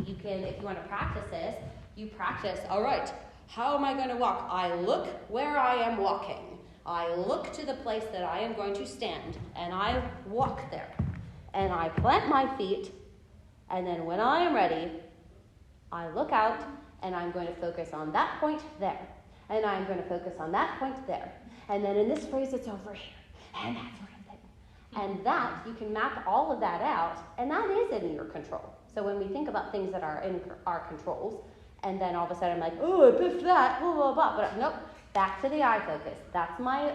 you can, if you want to practice this, you practice, all right, how am I going to walk? I look where I am walking. I look to the place that I am going to stand, and I walk there. And I plant my feet, and then when I am ready, I look out, and I'm going to focus on that point there. And I'm going to focus on that point there. And then in this phrase, it's over here, and that sort of thing. And that, you can map all of that out, and that is in your control. So when we think about things that are in our controls, and then all of a sudden I'm like, oh, I picked that, blah, blah, blah. But nope, back to the eye focus. That's my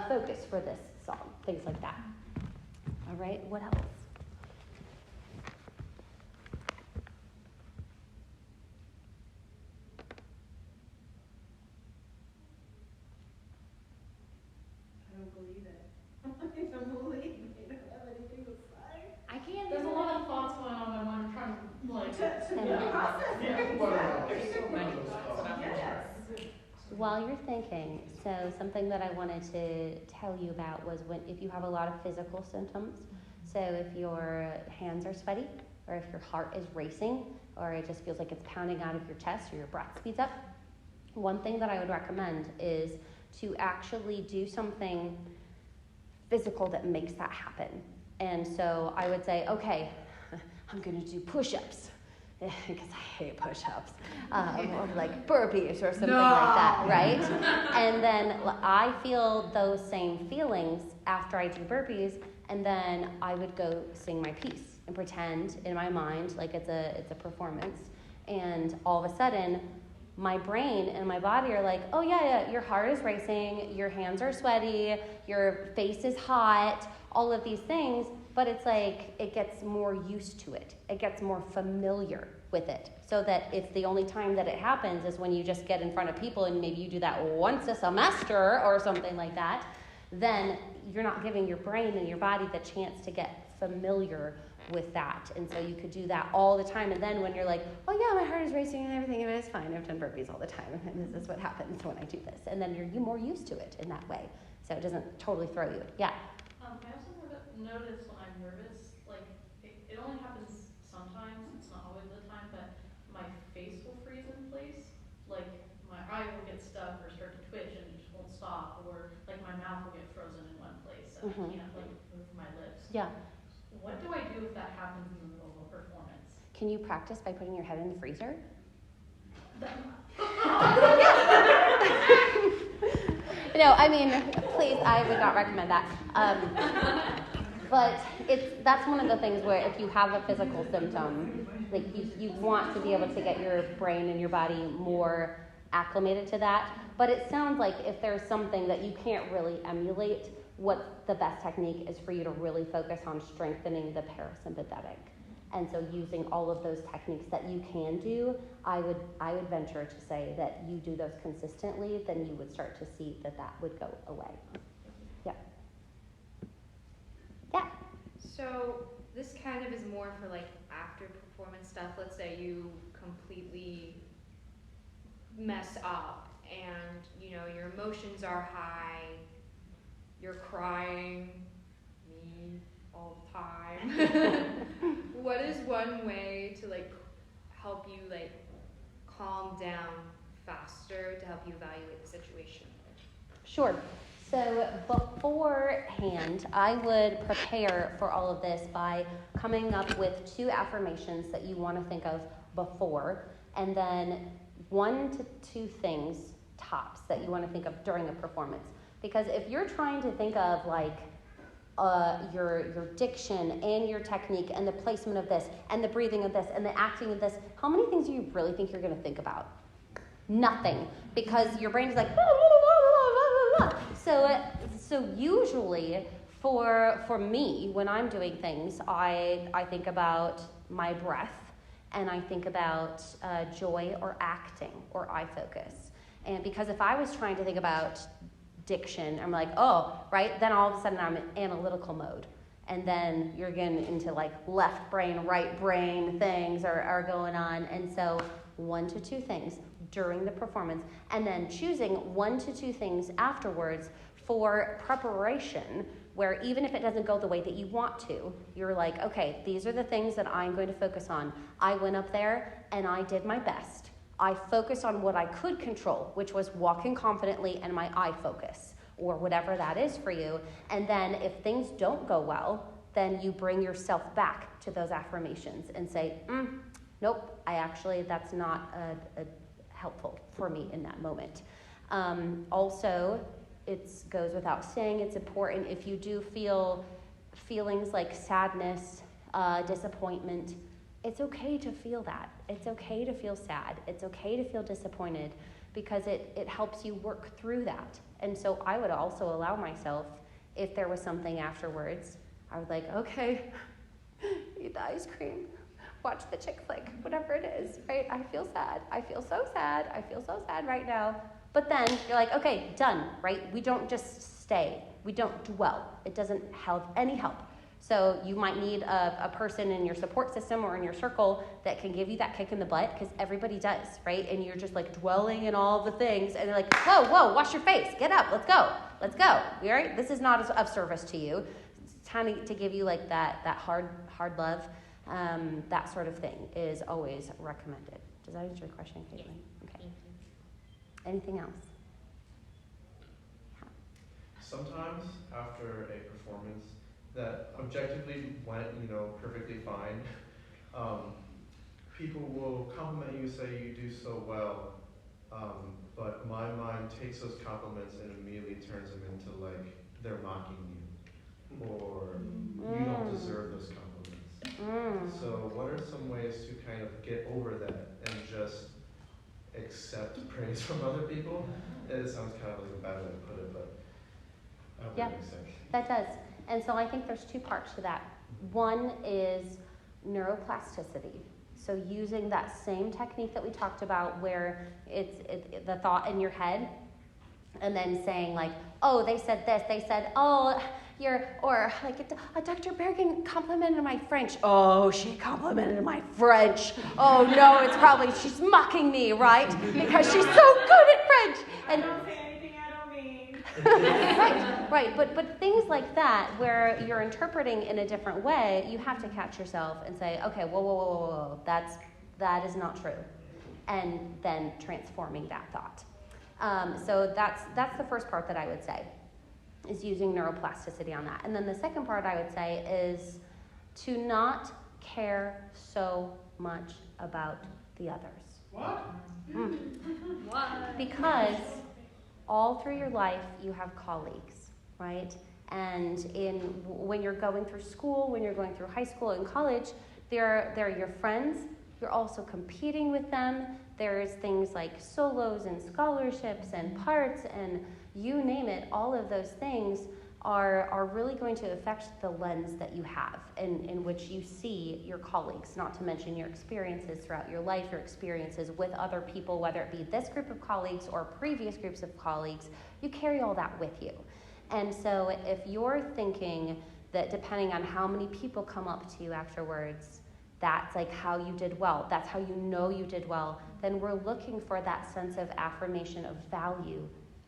focus for this song, things like that. All right, what else? I don't believe it. I don't believe it. I don't have anything to say. I can't. There's a lot of thoughts going on, and I'm trying to, like, Process Yes. While you're thinking, so something that I wanted to tell you about was if you have a lot of physical symptoms, so if your hands are sweaty, or if your heart is racing, or it just feels like it's pounding out of your chest, or your breath speeds up, one thing that I would recommend is to actually do something physical that makes that happen. And so I would say, okay, I'm going to do push-ups, because I hate push-ups, or like burpees or something like that, right? And then I feel those same feelings after I do burpees, and then I would go sing my piece and pretend in my mind like it's a performance. And all of a sudden, my brain and my body are like, oh yeah, your heart is racing, your hands are sweaty, your face is hot, all of these things, but it's like it gets more used to it. It gets more familiar with it, so that it's the only time that it happens is when you just get in front of people and maybe you do that once a semester or something like that. Then you're not giving your brain and your body the chance to get familiar with that. And so you could do that all the time. And then when you're like, oh yeah, my heart is racing and everything, and it's fine. I've done burpees all the time, and this is what happens when I do this. And then you're more used to it in that way. So it doesn't totally throw you. Yeah. I also notice when I'm nervous, like, it only happens sometimes, it's not always the time, but my face will freeze in place. Like, my eye will get stuck or start to twitch and it just won't stop, or like my mouth will get frozen in one place and I can't like move my lips. Yeah. What do I do if that happens in the middle of a performance? Can you practice by putting your head in the freezer? No, I mean, please, I would not recommend that. But that's one of the things where if you have a physical symptom, like you want to be able to get your brain and your body more acclimated to that. But it sounds like if there's something that you can't really emulate, what the best technique is for you to really focus on strengthening the parasympathetic. And so using all of those techniques that you can do, I would venture to say that you do those consistently, then you would start to see that would go away. Yeah. Yeah. So this kind of is more for like after performance stuff. Let's say you completely mess up and your emotions are high, you're crying, me all the time. What is one way to like help you like calm down faster to help you evaluate the situation? Sure. So beforehand, I would prepare for all of this by coming up with 2 affirmations that you want to think of before, and then 1 to 2 things tops that you want to think of during a performance. Because if you're trying to think of like your diction and your technique and the placement of this and the breathing of this and the acting of this, how many things do you really think you're going to think about? Nothing, because your brain is like, so usually for me, when I'm doing things, I think about my breath, and I think about joy or acting or eye focus. And because if I was trying to think about diction, I'm like, oh, right, then all of a sudden I'm in analytical mode. And then you're getting into like left brain, right brain things are going on. And so 1 to 2 things during the performance, and then choosing 1 to 2 things afterwards for preparation, where even if it doesn't go the way that you want to, you're like, okay, these are the things that I'm going to focus on. I went up there and I did my best. I focused on what I could control, which was walking confidently and my eye focus, or whatever that is for you. And then if things don't go well, then you bring yourself back to those affirmations and say, nope, that's not helpful for me in that moment. Also, it goes without saying, it's important if you do feel feelings like sadness, disappointment, it's okay to feel that. It's okay to feel sad. It's okay to feel disappointed, because it helps you work through that. And so I would also allow myself, if there was something afterwards, I was like, okay, eat the ice cream, watch the chick flick, whatever it is, right? I feel sad. I feel so sad. I feel so sad right now. But then you're like, okay, done, right? We don't just stay. We don't dwell. It doesn't have any help. So you might need a person in your support system or in your circle that can give you that kick in the butt, because everybody does, right? And you're just like dwelling in all the things, and they're like, whoa, wash your face, get up, let's go. All right? This is not of service to you. It's time to give you like that hard love. That sort of thing is always recommended. Does that answer your question, Caitlin? Okay. Anything else? Yeah. Sometimes after a performance that objectively went, perfectly fine, people will compliment you, say you do so well, but my mind takes those compliments and immediately turns them into like they're mocking you, or you don't deserve those compliments. So what are some ways to kind of get over that and just accept praise from other people? It sounds kind of like a bad way to put it, but I hope that makes sense. That does. And so I think there's 2 parts to that. One is neuroplasticity. So using that same technique that we talked about, where it's the thought in your head, and then saying like, oh, they said this, they said, oh, or like Dr. Bergen complimented my French. Oh, she complimented my French. Oh no, it's probably she's mocking me, right? Because she's so good at French. And don't say anything I don't mean. right. But things like that, where you're interpreting in a different way, you have to catch yourself and say, okay, whoa, that is not true, and then transforming that thought. So that's the first part that I would say, is using neuroplasticity on that. And then the second part I would say is to not care so much about the others. What? What? Because all through your life you have colleagues, right? And when you're going through school, when you're going through high school and college, they're your friends. You're also competing with them. There's things like solos and scholarships and parts and you name it. All of those things are really going to affect the lens that you have in which you see your colleagues, not to mention your experiences throughout your life, your experiences with other people, whether it be this group of colleagues or previous groups of colleagues. You carry all that with you. And so if you're thinking that depending on how many people come up to you afterwards, that's like how you did well, that's how you know you did well, then we're looking for that sense of affirmation of value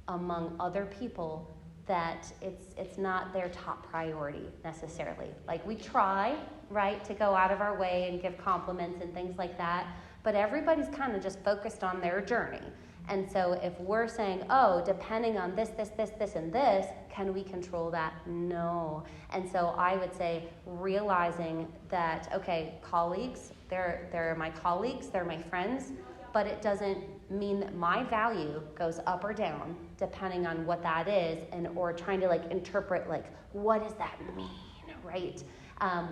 among other people, that it's not their top priority necessarily. Like we try, right, to go out of our way and give compliments and things like that, but everybody's kind of just focused on their journey. And so if we're saying, oh, depending on this, and this, can we control that? No. And so I would say realizing that, okay, colleagues, they're my colleagues, they're my friends. but it doesn't mean that my value goes up or down depending on what that is, and or trying to like interpret like what does that mean, right?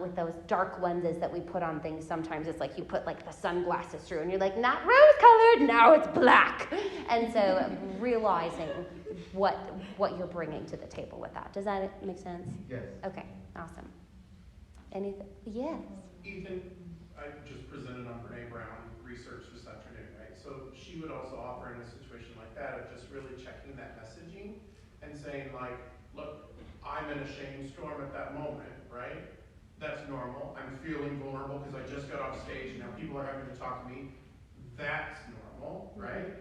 With those dark lenses that we put on things, sometimes it's like you put like the sunglasses through and you're like, not rose colored, now it's black. And so realizing what you're bringing to the table with that. Does that make sense? Yes. Okay, awesome. Anything? Yes. Ethan, I just presented on Brene Brown research this afternoon, right? So she would also offer in a situation like that of just really checking that messaging and saying like, look, I'm in a shame storm at that moment, right? That's normal. I'm feeling vulnerable because I just got off stage and now people are having to talk to me. That's normal, right?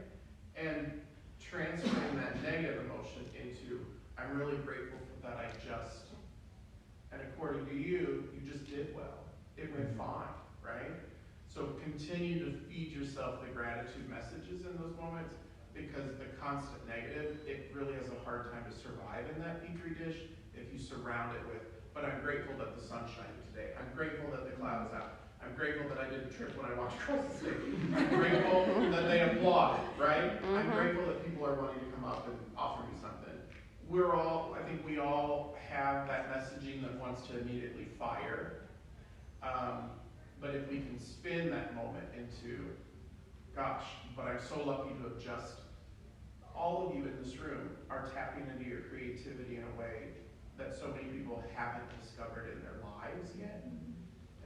And transferring that negative emotion into, I'm really grateful that I just, and according to you, you just did well. It went fine, right? So continue to feed yourself the gratitude messages in those moments, because the constant negative, it really has a hard time to survive in that petri dish if you surround it with, but I'm grateful that the sun's shining today. I'm grateful that the cloud is out. I'm grateful that I didn't trip when I walked across the stage. I'm grateful that they applauded, right? I'm grateful that people are wanting to come up and offer me something. I think we all have that messaging that wants to immediately fire. But if we can spin that moment into, gosh, but I'm so lucky to have just, all of you in this room are tapping into your creativity in a way that so many people haven't discovered in their lives yet.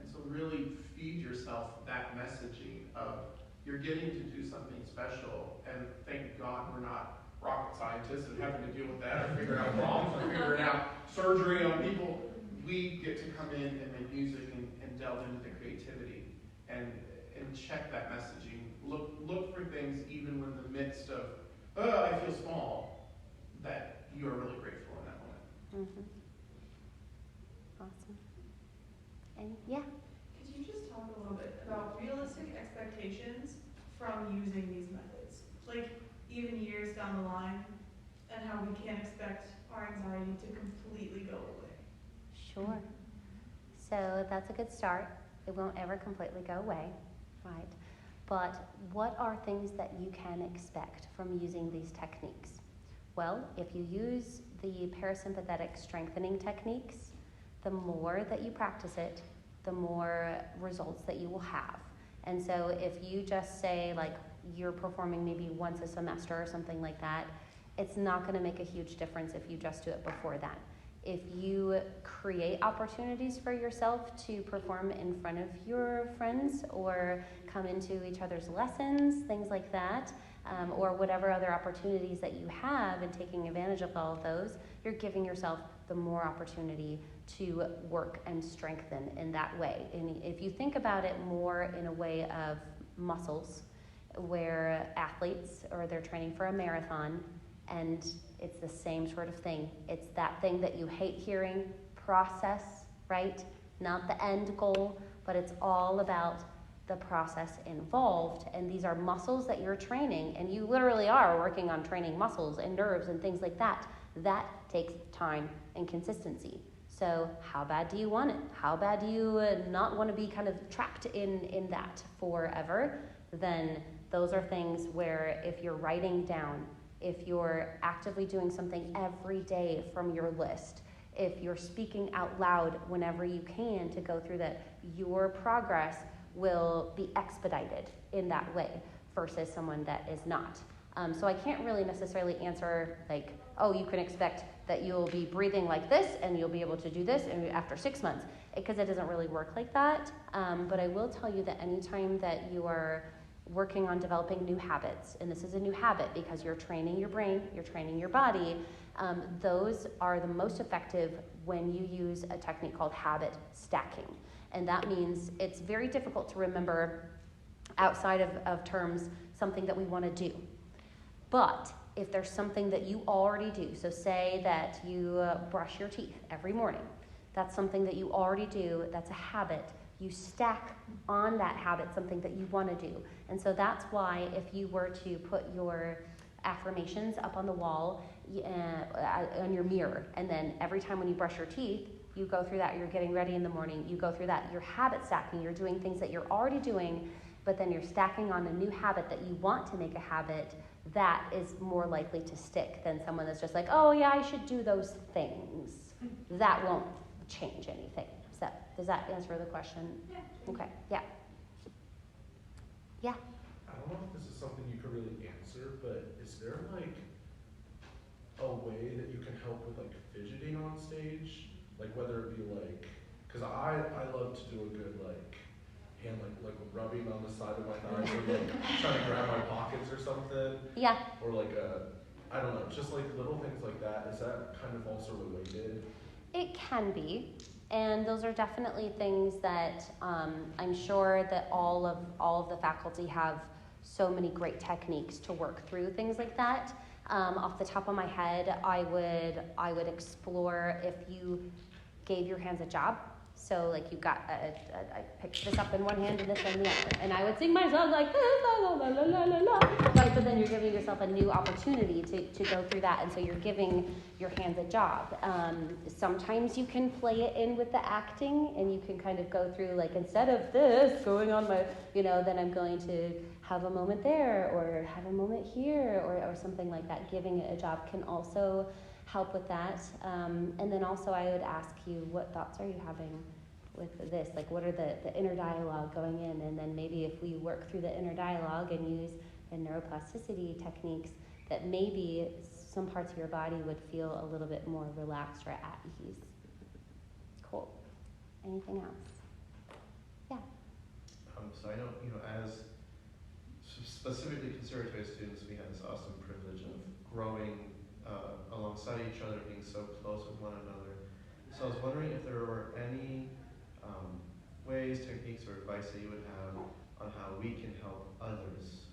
And so really feed yourself that messaging of you're getting to do something special, and thank God we're not rocket scientists and having to deal with that or figure out bombs or figuring out surgery on people. We get to come in and make music and delve into the creativity and check that messaging. Look for things even when in the midst of, I feel small, that you are really grateful in that moment. Awesome. And yeah. Could you just talk a little bit about realistic expectations from using these methods? Like even years down the line, and how we can't expect our anxiety to completely go away. Sure. So that's a good start. It won't ever completely go away, right? But what are things that you can expect from using these techniques? Well, if you use the parasympathetic strengthening techniques, the more that you practice it, the more results that you will have. And so if you just say like you're performing maybe once a semester or something like that, it's not going to make a huge difference if you just do it before that. If you create opportunities for yourself to perform in front of your friends or come into each other's lessons, things like that, or whatever other opportunities that you have, and taking advantage of all of those, you're giving yourself the more opportunity to work and strengthen in that way. And if you think about it more in a way of muscles, where athletes or they're training for a marathon, and it's the same sort of thing. It's that thing that you hate hearing, process, right? Not the end goal, but it's all about the process involved. And these are muscles that you're training, and you literally are working on training muscles and nerves and things like that. That takes time and consistency. So how bad do you want it? How bad do you not want to be kind of trapped in that forever? Then those are things where if you're writing down, if you're actively doing something every day from your list, if you're speaking out loud whenever you can to go through that, your progress will be expedited in that way versus someone that is not. So I can't really necessarily answer like, oh, you can expect that you'll be breathing like this and you'll be able to do this and after 6 months, because it doesn't really work like that. But I will tell you that anytime that you are working on developing new habits, and this is a new habit because you're training your brain, you're training your body, those are the most effective when you use a technique called habit stacking. And that means it's very difficult to remember outside of terms something that we want to do. But if there's something that you already do, so say that you brush your teeth every morning, that's something that you already do, that's a habit. You stack on that habit something that you want to do. And so that's why if you were to put your affirmations up on the wall on your mirror, and then every time when you brush your teeth, you go through that, you're getting ready in the morning, you go through that, you're habit stacking, you're doing things that you're already doing, but then you're stacking on a new habit that you want to make a habit, that is more likely to stick than someone that's just like, oh yeah, I should do those things. That won't change anything. Does that answer the question? Yeah. Okay, yeah. Yeah. I don't know if this is something you could really answer, but is there like a way that you can help with like fidgeting on stage? Like whether it be like, cause I love to do a good like hand like rubbing on the side of my thighs or like trying to grab my pockets or something. Yeah. Or like I don't know, just like little things like that. Is that kind of also related? It can be. And those are definitely things that I'm sure that all of the faculty have so many great techniques to work through things like that. Off the top of my head, I would explore if you gave your hands a job. So like you got, I picked this up in one hand and this in the other, and I would sing my song like this, la la la la la la. Right, but then you're giving yourself a new opportunity to go through that, and so you're giving your hands a job. Sometimes you can play it in with the acting, and you can kind of go through like, instead of this going on my, then I'm going to have a moment there or have a moment here or something like that. Giving it a job can also help with that. And then also I would ask you, what thoughts are you having with this? Like, what are the inner dialogue going in? And then maybe if we work through the inner dialogue and use the neuroplasticity techniques, that maybe some parts of your body would feel a little bit more relaxed or at ease. Cool. Anything else? Yeah. So I know, as specifically conservatory students, we have this awesome privilege of growing alongside each other, being so close with one another. So I was wondering if there were any ways, techniques, or advice that you would have on how we can help others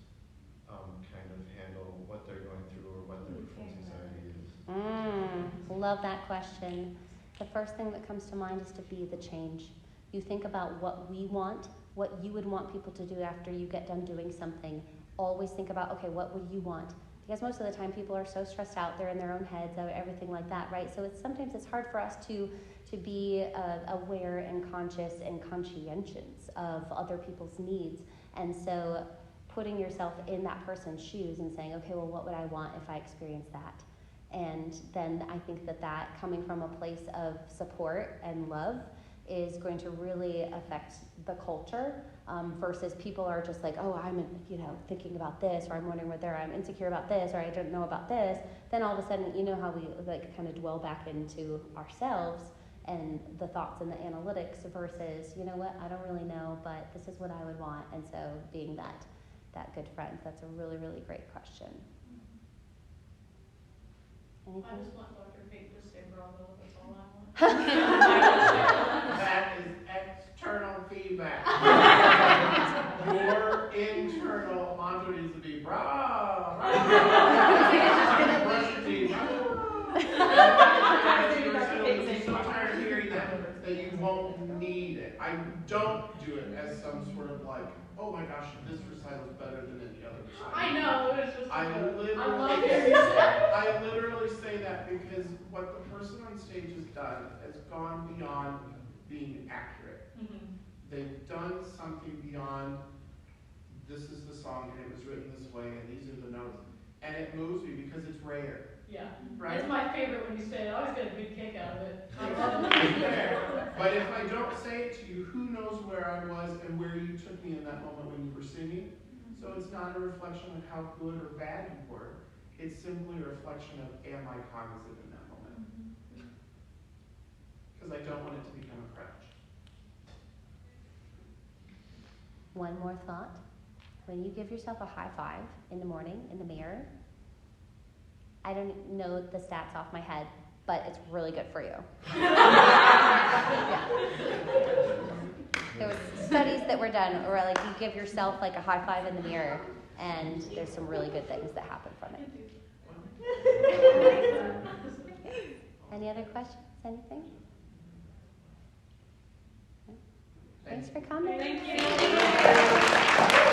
kind of handle what they're going through or what their performance anxiety is. Love that question. The first thing that comes to mind is to be the change. You think about what we want, what you would want people to do after you get done doing something. Always think about, okay, what would you want? Because most of the time people are so stressed out, they're in their own heads, everything like that, right? So sometimes it's hard for us to be aware and conscious and conscientious of other people's needs. And so putting yourself in that person's shoes and saying, okay, well, what would I want if I experienced that? And then I think that coming from a place of support and love is going to really affect the culture, versus people are just like, oh, I'm thinking about this, or I'm wondering whether I'm insecure about this, or I don't know about this. Then all of a sudden, how we like kind of dwell back into ourselves and the thoughts and the analytics versus, you know what, I don't really know, but this is what I would want. And so being that good friend, that's a really, really great question. Anything? I just want Dr. Fate to say bravo, that's all I want. That is external feedback. Your internal mantra needs to be bravo. Brush your teeth. You'll be so tired of hearing that you won't need it. I don't do it as some sort of like, oh my gosh, this recital is better than any other recital. I know, it's just I literally say that because what the person on stage has done has gone beyond being accurate. Mm-hmm. They've done something beyond, this is the song and it was written this way and these are the notes. And it moves me because it's rare. Yeah. Right? It's my favorite when you say it. I always get a big kick out of it. But if I don't say it to you, who knows where I was and where you took me in that moment when you were singing? So it's not a reflection of how good or bad you were. It's simply a reflection of, am I cognizant in that moment? Because I don't want it to become a crutch. One more thought. When you give yourself a high five in the morning in the mirror, I don't know the stats off my head, but it's really good for you. Yeah. There was studies that were done where like you give yourself like a high five in the mirror, and there's some really good things that happen from it. Any other questions? Anything? Thanks for coming. Thank you.